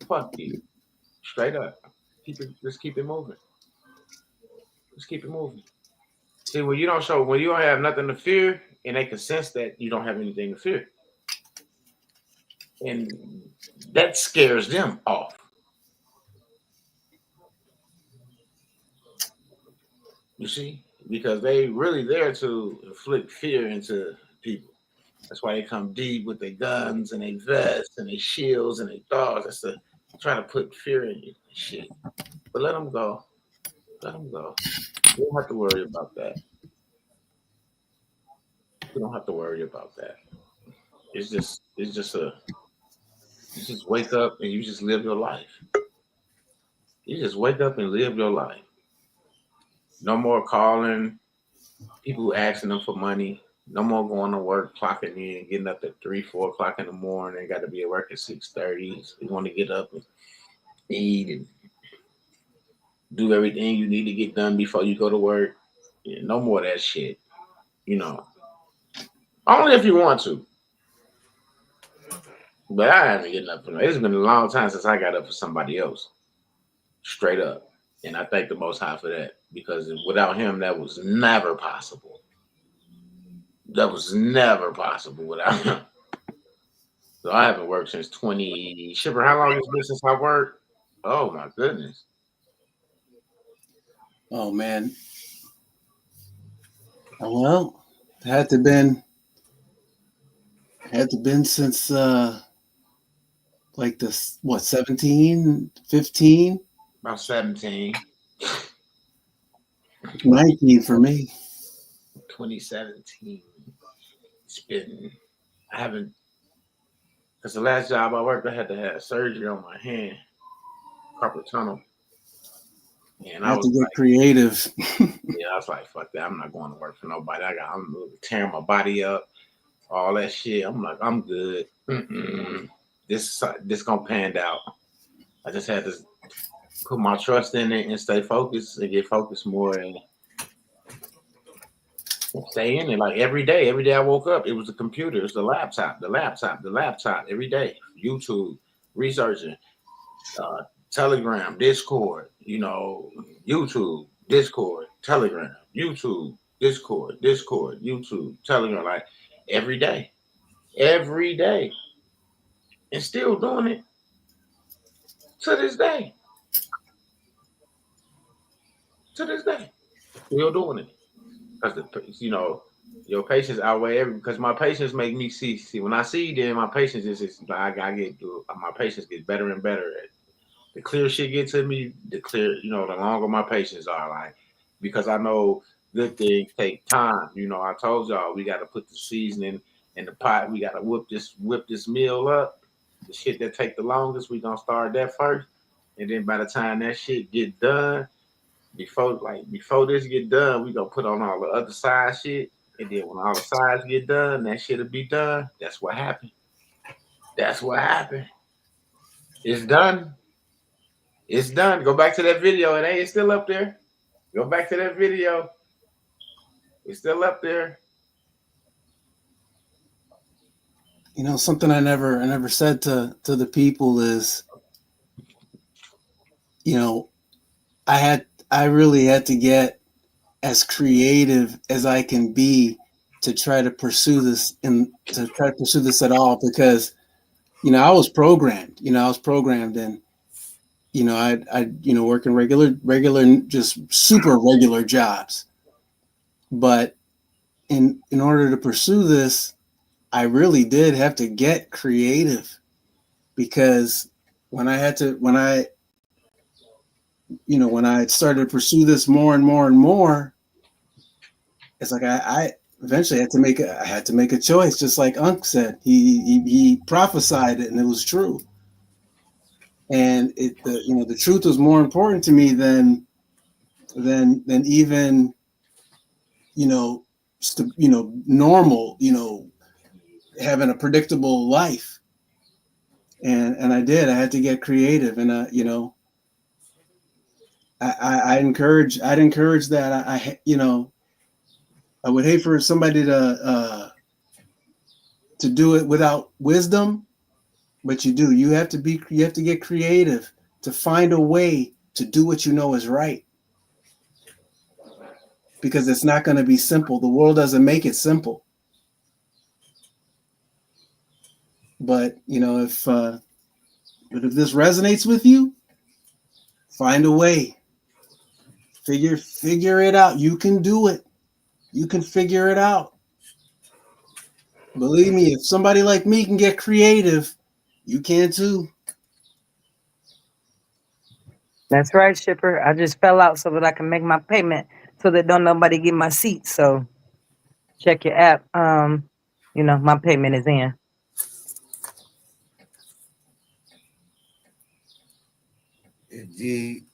Fuck you. Straight up. Just keep it moving. Just keep it moving. See, when you don't have nothing to fear, and they can sense that you don't have anything to fear, and that scares them off. You see, because they really there to inflict fear into people. That's why they come deep with their guns and their vests and their shields and their dogs. That's to try to put fear in you and shit. But let them go. Let them go. You don't have to worry about that. You don't have to worry about that. You just wake up and you just live your life. You just wake up and live your life. No more calling people, asking them for money. No more going to work, clocking in, getting up at 3, 4 o'clock in the morning. They got to be at work at 6:30. So you want to get up and eat and do everything you need to get done before you go to work. Yeah, no more of that shit. You know, only if you want to. But I haven't getting up for them. It's been a long time since I got up for somebody else. Straight up. And I thank the Most High for that, because without him, that was never possible. That was never possible without him. So I haven't worked since 20. Shipper, how long has it been since I worked? Oh my goodness. Oh man. Well, it had to been since like this, what, 17, 15? About 17. 19 for me. 2017. I haven't, because the last job I worked, I had to have surgery on my hand, carpal tunnel. And I have to get creative. Yeah, I was like, fuck that. I'm not going to work for nobody. I'm tearing my body up, all that shit. I'm like, I'm good. This gonna pan out. I just had to put my trust in it and stay focused and get focused more and stay in it. Like every day I woke up, it was the computer, it was the laptop every day. YouTube, researching, Telegram, Discord, you know, YouTube, Discord, Telegram, YouTube, Discord, YouTube, Telegram, like every day, and still doing it to this day. Still doing it. Because, you know, your patience outweigh because my patience make me see. See, when I see, then my patience is like my patience gets better and better. The clearer shit gets to me, the longer my patience are. Like, because I know Good things take time. You know, I told y'all we got to put the seasoning in the pot. We got to whip this meal up. The shit that take the longest, we gonna start that first, and then by the time that shit get done, before this get done, we gonna put on all the other side shit, and then when all the sides get done, that shit'll be done. That's what happened. That's what happened. It's done. It's done. Go back to that video. It's still up there. Go back to that video. It's still up there. You know, something I never said to the people is, you know, I really had to get as creative as I can be to try to pursue this at all, because, you know, I was programmed, and, you know, I working regular, just super regular jobs. But in order to pursue this, I really did have to get creative, because when I started to pursue this more and more and more, it's like I eventually had to make a choice, just like Unc said. He prophesied it, and it was true. And the truth was more important to me than even normal, having a predictable life. And I had to get creative, and I'd encourage that. I would hate for somebody to do it without wisdom, but you have to get creative to find a way to do what you know is right, because it's not going to be simple. The world doesn't make it simple. But if this resonates with you, find a way. Figure it out. You can do it. You can figure it out. Believe me, if somebody like me can get creative, you can too. That's right, Shipper. I just fell out so that I can make my payment, so that don't nobody get my seat. So check your app. My payment is in. Indeed.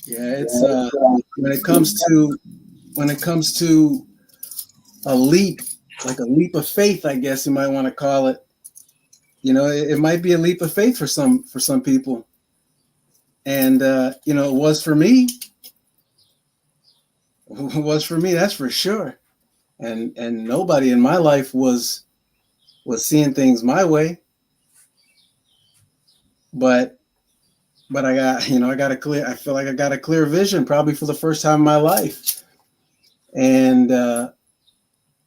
Yeah, it's when it comes to a leap, like a leap of faith, I guess you might want to call it. It might be a leap of faith for some people, and it was for me. It was for me, that's for sure. And nobody in my life was seeing things my way, but I feel like I got a clear vision, probably for the first time in my life. And I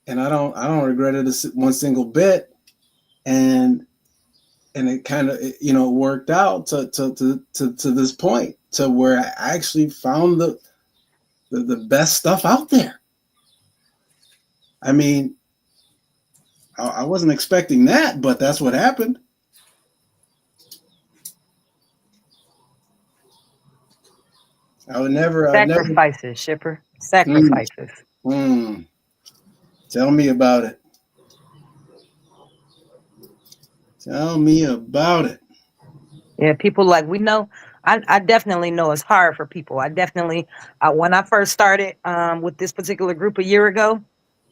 don't regret it one single bit. And it kind of, worked out to this point, to where I actually found the best stuff out there. I mean, I wasn't expecting that, but that's what happened. Sacrifices, Shipper. Sacrifices. Tell me about it. Tell me about it. Yeah, people we know. I definitely know it's hard for people. I definitely, when I first started with this particular group a year ago,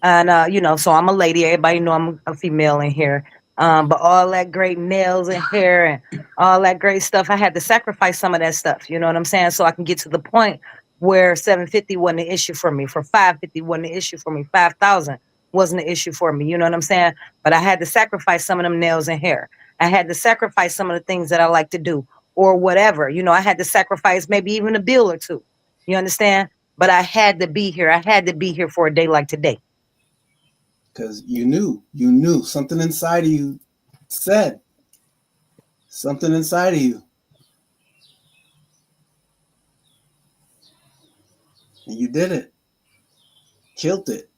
and so I'm a lady. Everybody know I'm a female in here. But all that great nails and hair and all that great stuff, I had to sacrifice some of that stuff. You know what I'm saying? So I can get to the point where 750 wasn't an issue for me. For 550 wasn't an issue for me. 5,000 wasn't an issue for me. You know what I'm saying? But I had to sacrifice some of them nails and hair. I had to sacrifice some of the things that I like to do, or whatever. I had to sacrifice maybe even a bill or two. You understand? But I had to be here. I had to be here for a day like today. Because you knew something inside of you said, something inside of you. And you did it. Killed it.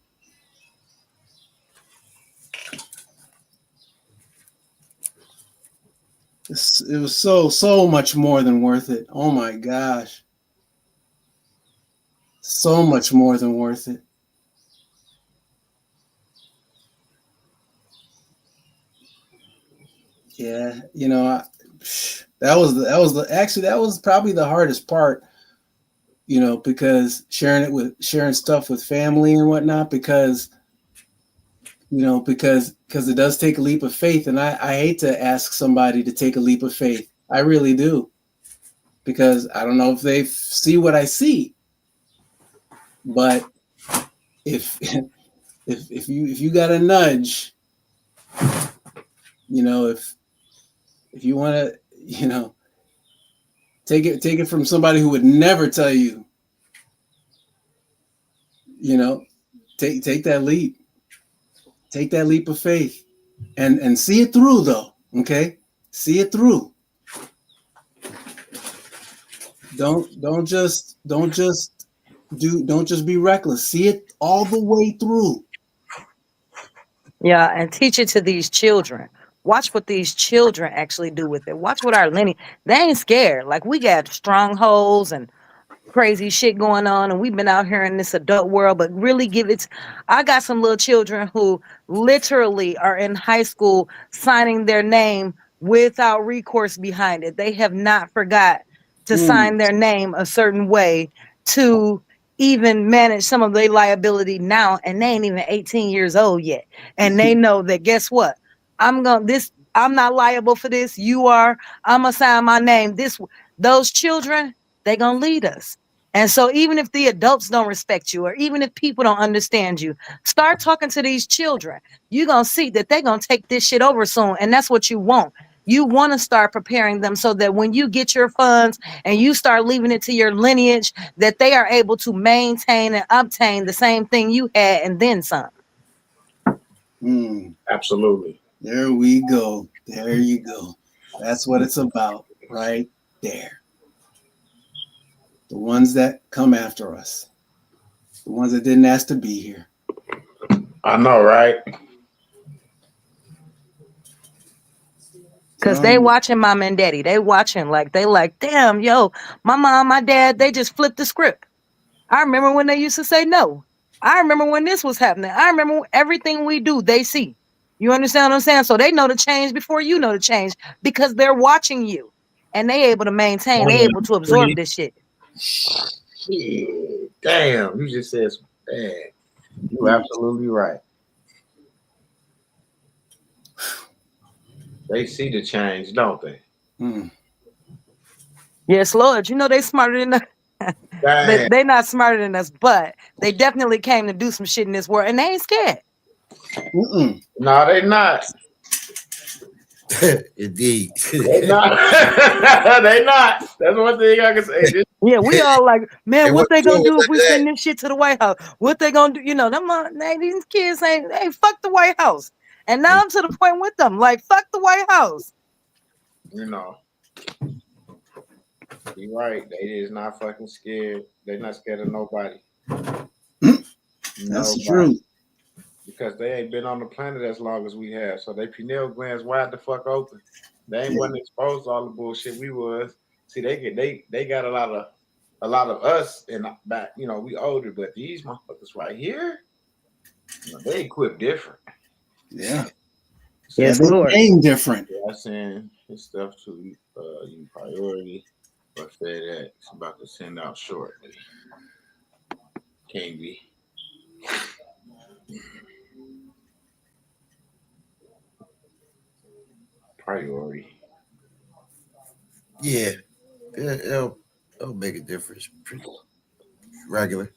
it was so much more than worth it. Oh my gosh. So much more than worth it. Yeah, you know, that was probably the hardest part, you know, because sharing stuff with family and whatnot, because you know, because it does take a leap of faith, and I hate to ask somebody to take a leap of faith. I really do, because I don't know if they see what I see, but if you got a nudge, you know, if you want to, you know, take it from somebody who would never tell you, you know, take that leap. Take that leap of faith and see it through, though. Okay, see it through. Don't just be reckless. See it all the way through. Yeah, and teach it to these children. Watch what these children actually do with it. Watch what our lineage. They ain't scared. Like, we got strongholds and crazy shit going on, and we've been out here in this adult world, but really I got some little children who literally are in high school signing their name without recourse behind it. They have not forgot to sign their name a certain way to even manage some of their liability now, and they ain't even 18 years old yet, and they know that, guess what, I'm not liable for this, you are, I'm gonna sign my name. Those children, they gonna lead us. And so even if the adults don't respect you, or even if people don't understand you, start talking to these children. You're going to see that they're going to take this shit over soon. And that's what you want. You want to start preparing them so that when you get your funds and you start leaving it to your lineage, that they are able to maintain and obtain the same thing you had and then some. Absolutely. There we go. There you go. That's what it's about right there. The ones that come after us. The ones that didn't ask to be here. I know, right? Because they watching mom and daddy. They watching they like, damn, yo, my mom, my dad, they just flipped the script. I remember when they used to say no. I remember when this was happening. I remember everything we do, they see. You understand what I'm saying? So they know the change before you know the change, because they're watching you. And they able to maintain, they able to absorb this shit. Shit. Damn, you just said some bad. You're absolutely right. They see the change, don't they? Yes, Lord. You know they smarter than us. They not smarter than us, but they definitely came to do some shit in this world, and they ain't scared. No, they not. Indeed. They not. They not. That's one thing I can say. Yeah, we all like, man, what they gonna do if we send this shit to the White House? What they gonna do? You know, these kids ain't, hey, fuck the White House. And now I'm to the point with them, like, fuck the White House. You know, you're right. They is not fucking scared. They're not scared of nobody. That's true. Because they ain't been on the planet as long as we have. So they pineal glands wide the fuck open. They ain't wasn't exposed to all the bullshit we was. See, they got a lot of us in back, you know, we older, but these motherfuckers right here, you know, they equipped different. Yeah. So yes, Lord. Ain't different. I send his stuff to you priority, but FedEx about to send out shortly. Can't be. Priority. Yeah. It'll make a difference. Pretty regular.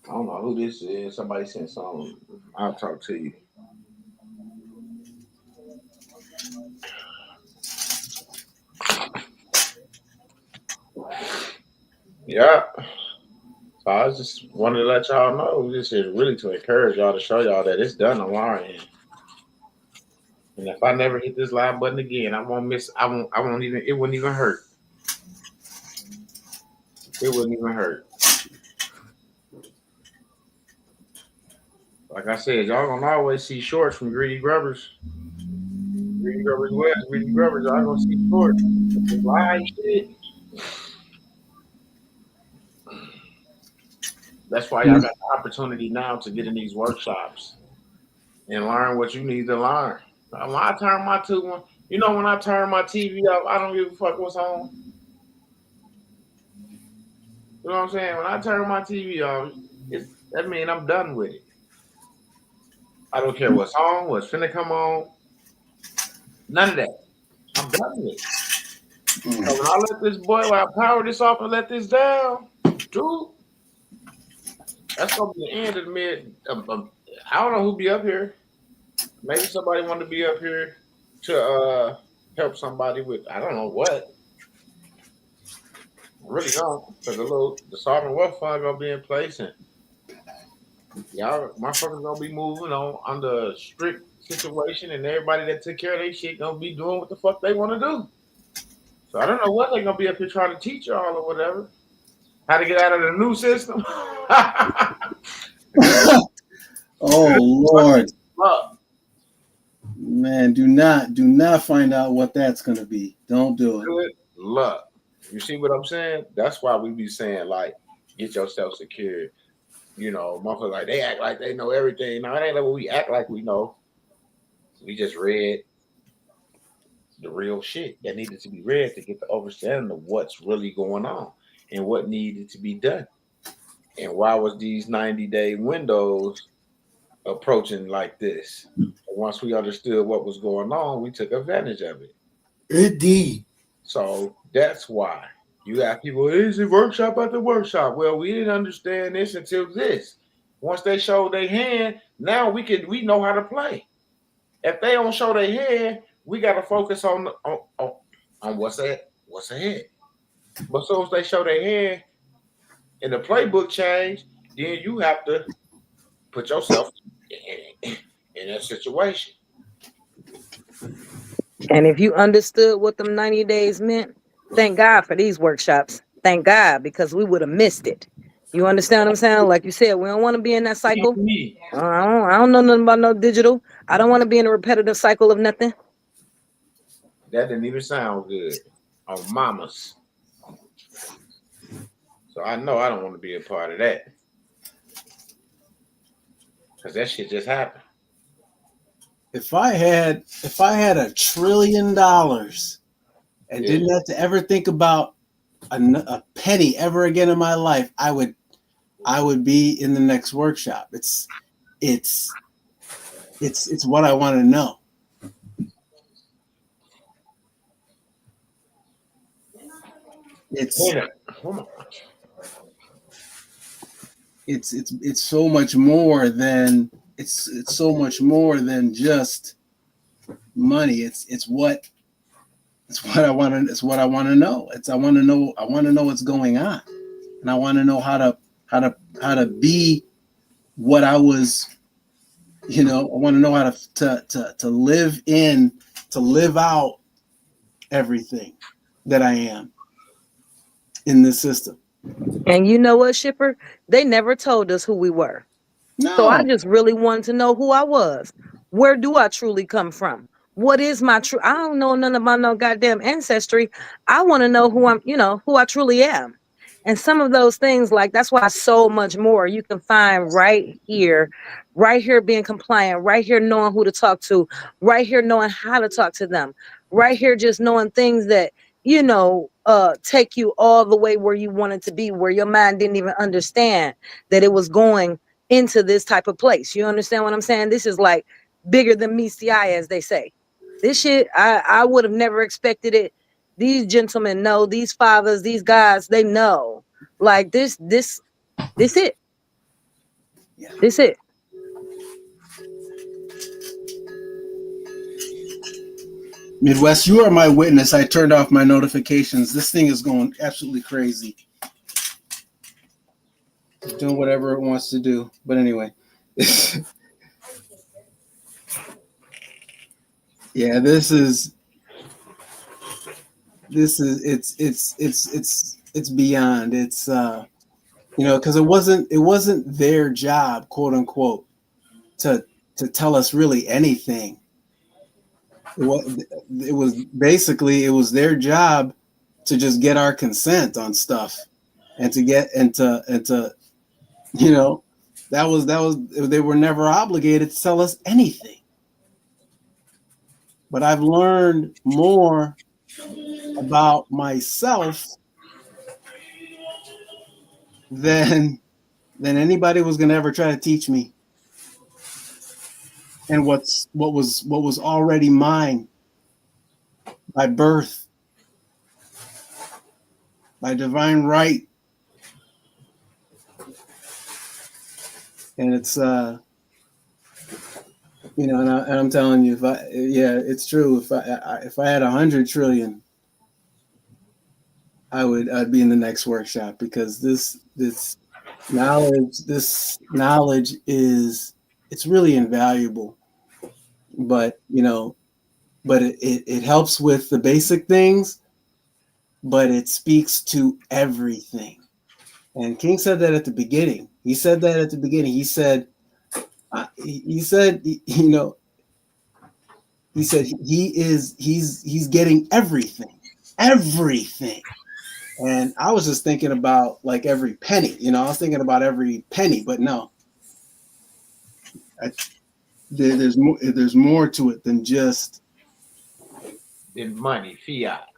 I don't know who this is. Somebody sent something. I'll talk to you. Yeah. So I just wanted to let y'all know. This is really to encourage y'all, to show y'all that it's done on our end. And if I never hit this live button again, I won't miss. I won't even. It wouldn't even hurt. It wouldn't even hurt. Like I said, y'all gonna always see shorts from Greedy Grubbers. Reading Grubbers West, Reading Grubbers, I go see Court. Why shit? That's why y'all got the opportunity now to get in these workshops and learn what you need to learn. When I turn my when I turn my TV up, I don't give a fuck what's on. You know what I'm saying? When I turn my TV on, that means I'm done with it. I don't care what's on, what's finna come on. None of that. I'm done with it. So when I let this boy, when I power this off and let this down, dude, that's gonna be the end of the mid. I don't know who be up here. Maybe somebody want to be up here to help somebody with, I don't know what. I really don't, because the sovereign wealth fund gonna be in place, and y'all motherfuckers gonna be moving on under a strict situation, and everybody that took care of their shit gonna be doing what the fuck they want to do. So I don't know what they're gonna be up here trying to teach y'all or whatever. How to get out of the new system. Oh Lord. Man, do not find out what that's gonna be. Don't do it. Good luck. You see what I'm saying? That's why we be saying, like, get yourself secured. You know, motherfuckers like they act like they know everything. No, it ain't like we act like we know. We just read the real shit that needed to be read to get the understanding of what's really going on and what needed to be done. And why was these 90-day windows approaching like this? And once we understood what was going on, we took advantage of it. Indeed. So that's why you got people, is it workshop after workshop? Well, we didn't understand this until this. Once they showed their hand, now we know how to play. If they don't show their hand, we got to focus on what's ahead. But as soon as they show their hand and the playbook change, then you have to put yourself in that situation. And if you understood what them 90 days meant, thank God for these workshops. Thank God, because we would have missed it. You understand what I'm saying? Like you said, we don't want to be in that cycle. I don't know nothing about no digital. I don't want to be in a repetitive cycle of nothing. That didn't even sound good on mamas. So I know I don't want to be a part of that. Because that shit just happened. If I had $1 trillion and didn't have to ever think about a penny ever again in my life, I would be in the next workshop. It's what I want to know. It's so much more than it's so much more than just money. It's what I want to know. I want to know what's going on, and I want to know how to be what I was. I want to know how to live out everything that I am in this system. And you know what, Shipper? They never told us who we were. No. So I just really wanted to know who I was. Where do I truly come from? What is my true? I don't know nothing about no goddamn ancestry. I want to know who who I truly am. And some of those things, like, that's why so much more you can find right here being compliant, right here knowing who to talk to, right here knowing how to talk to them, right here just knowing things that, take you all the way where you wanted to be, where your mind didn't even understand that it was going into this type of place. You understand what I'm saying? This is like bigger than meets the eye, as they say. This shit, I would have never expected it. These gentlemen know, these fathers, these guys, they know. Like this it. Yeah. This it. Midwest, you are my witness. I turned off my notifications. This thing is going absolutely crazy. It's doing whatever it wants to do. But anyway. Yeah, it's beyond. It's because it wasn't their job, quote unquote, to tell us really anything. it was basically it was their job to just get our consent on stuff, and to get and to you know, that was they were never obligated to tell us anything. But I've learned more about myself than anybody was going to ever try to teach me, and what was already mine by birth, by divine right. And it's you know, and I'm telling you, it's true. If I had 100 trillion, I'd be in the next workshop, because this knowledge is, it's really invaluable. But you know, but it helps with the basic things, but it speaks to everything. And King said that at the beginning. He said, you know, he said he's getting everything. And I was just thinking about like every penny, you know, I was thinking about every penny, but no, there's more to it than just in money, fiat.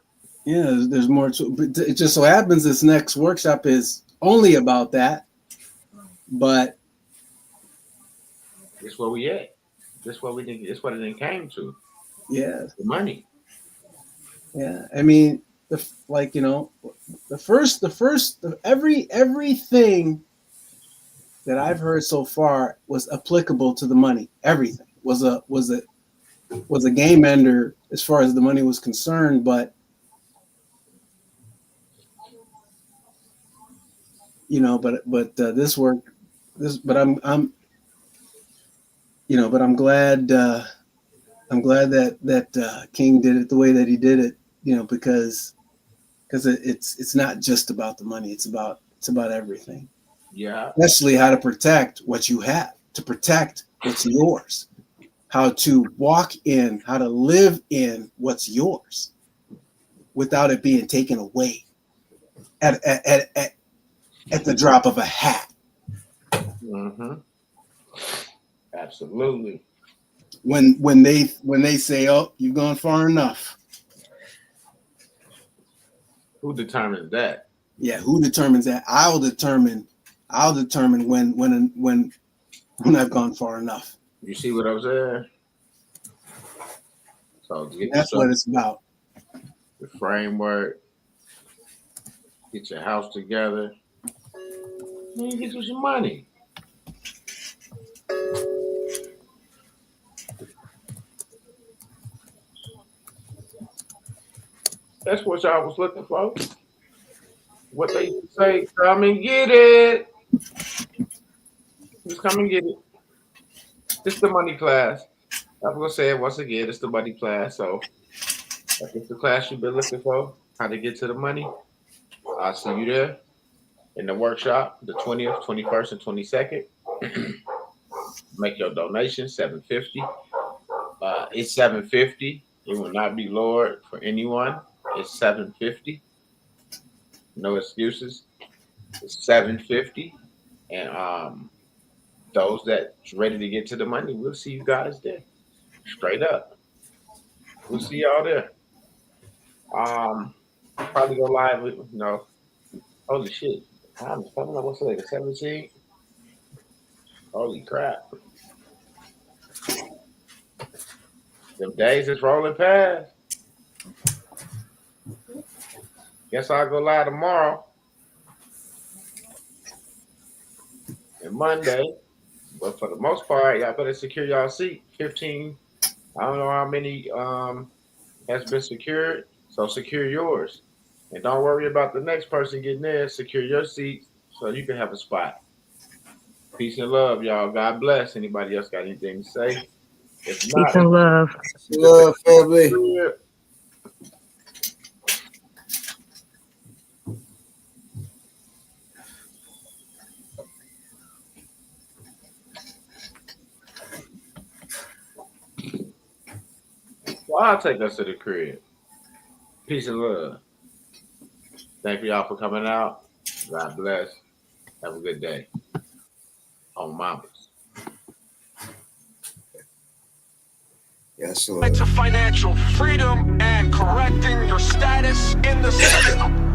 Yeah, there's more to it. But it just so happens this next workshop is only about that. But it's where we at. This what we think. It's what it came to. Yeah, the money. Yeah, I mean, everything that I've heard so far was applicable to the money. Everything was a game ender as far as the money was concerned, but you know, but this work, but I'm glad. I'm glad that King did it the way that he did it, you know, because it's not just about the money. It's about everything. Yeah. Especially how to protect what you have, to protect what's yours, how to walk in, how to live in what's yours without it being taken away at the drop of a hat. Mm-hmm. Absolutely. When they say, "Oh, you've gone far enough." Who determines that? Yeah, who determines that? I'll determine when I've gone far enough. You see what I'm saying? So that's what it's about. The framework. Get your house together. Then get you some money. That's what y'all was looking for. What they say, come and get it. Just come and get it. It's the money class. I'm gonna say it once again. It's the money class. So if it's the class you've been looking for, how to get to the money, I'll see you there in the workshop, the 20th, 21st, and 22nd. Make your donation, $750. It's $750. It will not be lowered for anyone. It's $750. No excuses. It's $750. And those that's ready to get to the money, we'll see you guys there. Straight up. We'll see y'all there. Probably go live with, holy shit. I'm coming up, what's it, like a 17? Holy crap. Them days is rolling past. Guess I'll go live tomorrow and Monday. But for the most part, y'all better secure y'all seat. 15. I don't know how many has been secured. So secure yours. And don't worry about the next person getting there. Secure your seat so you can have a spot. Peace and love, y'all. God bless. Anybody else got anything to say? If not, peace and love. Love, family. Well, I'll take us to the crib. Peace and love. Thank y'all for coming out. God bless. Have a good day. On Mamas. Yes, Lord. To financial freedom and correcting your status in the system.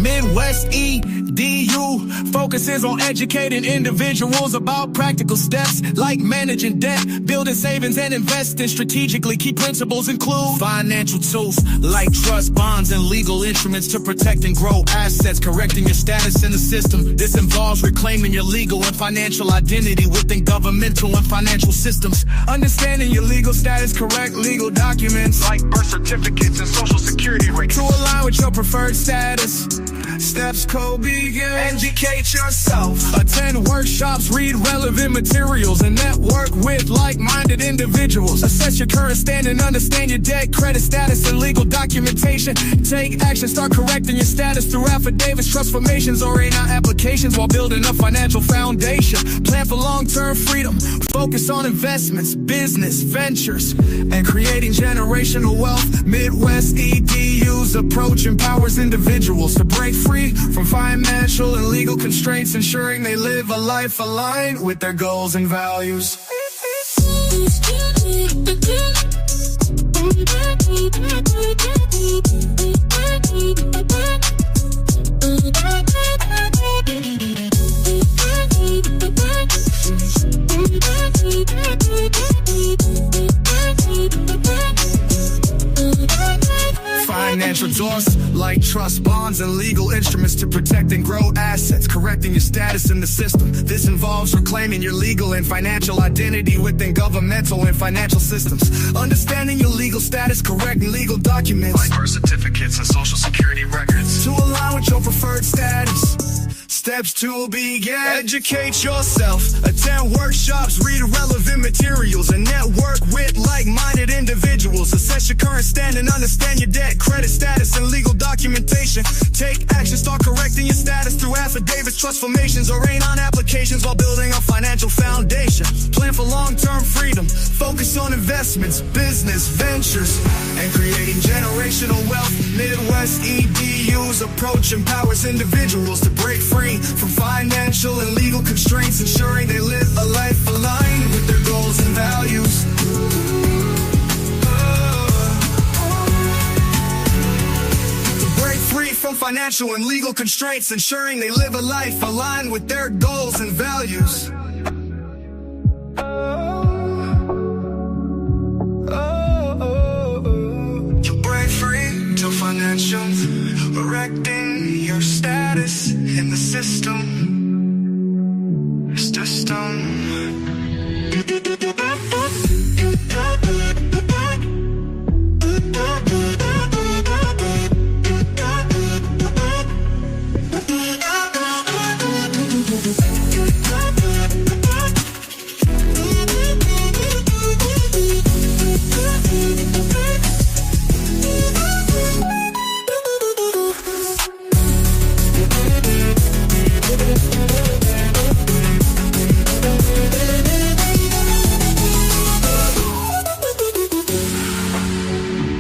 Midwest EDU focuses on educating individuals about practical steps like managing debt, building savings, and investing strategically. Key principles include financial tools like trust, bonds, and legal instruments to protect and grow assets, correcting your status in the system. This involves reclaiming your legal and financial identity within governmental and financial systems. Understanding your legal status, correct legal documents like birth certificates and social security records to align with your preferred status. Steps co-begin. Educate yourself. Attend workshops, read relevant materials, and network with like-minded individuals. Assess your current standing, understand your debt, credit status, and legal documentation. Take action, start correcting your status through affidavits, trust formations, or A9 applications while building a financial foundation. Plan for long-term freedom. Focus on investments, business, ventures, and creating generational wealth. Midwest EDU's approach empowers individuals to break free from financial and legal constraints, ensuring they live a life aligned with their goals and values. Financial tools like trust, bonds, and legal instruments to protect and grow assets, correcting your status in the system. This involves reclaiming your legal and financial identity within governmental and financial systems. Understanding your legal status, correcting legal documents like birth certificates and social security records to align with your preferred status. Steps to begin. Educate yourself. Attend workshops, read relevant materials, and network with like-minded individuals. Assess your current standing, understand your debt, credit status, and legal documentation. Take action, start correcting your status through affidavits, trust formations, or A9 applications while building a financial foundation. Plan for long-term freedom. Focus on investments, business, ventures, and creating generational wealth. Midwest EDU's approach empowers individuals to break free from financial and legal constraints, ensuring they live a life aligned with their goals and values. To break free from financial and legal constraints, ensuring they live a life aligned with their goals and values. You break free to financial, correcting your status in the system.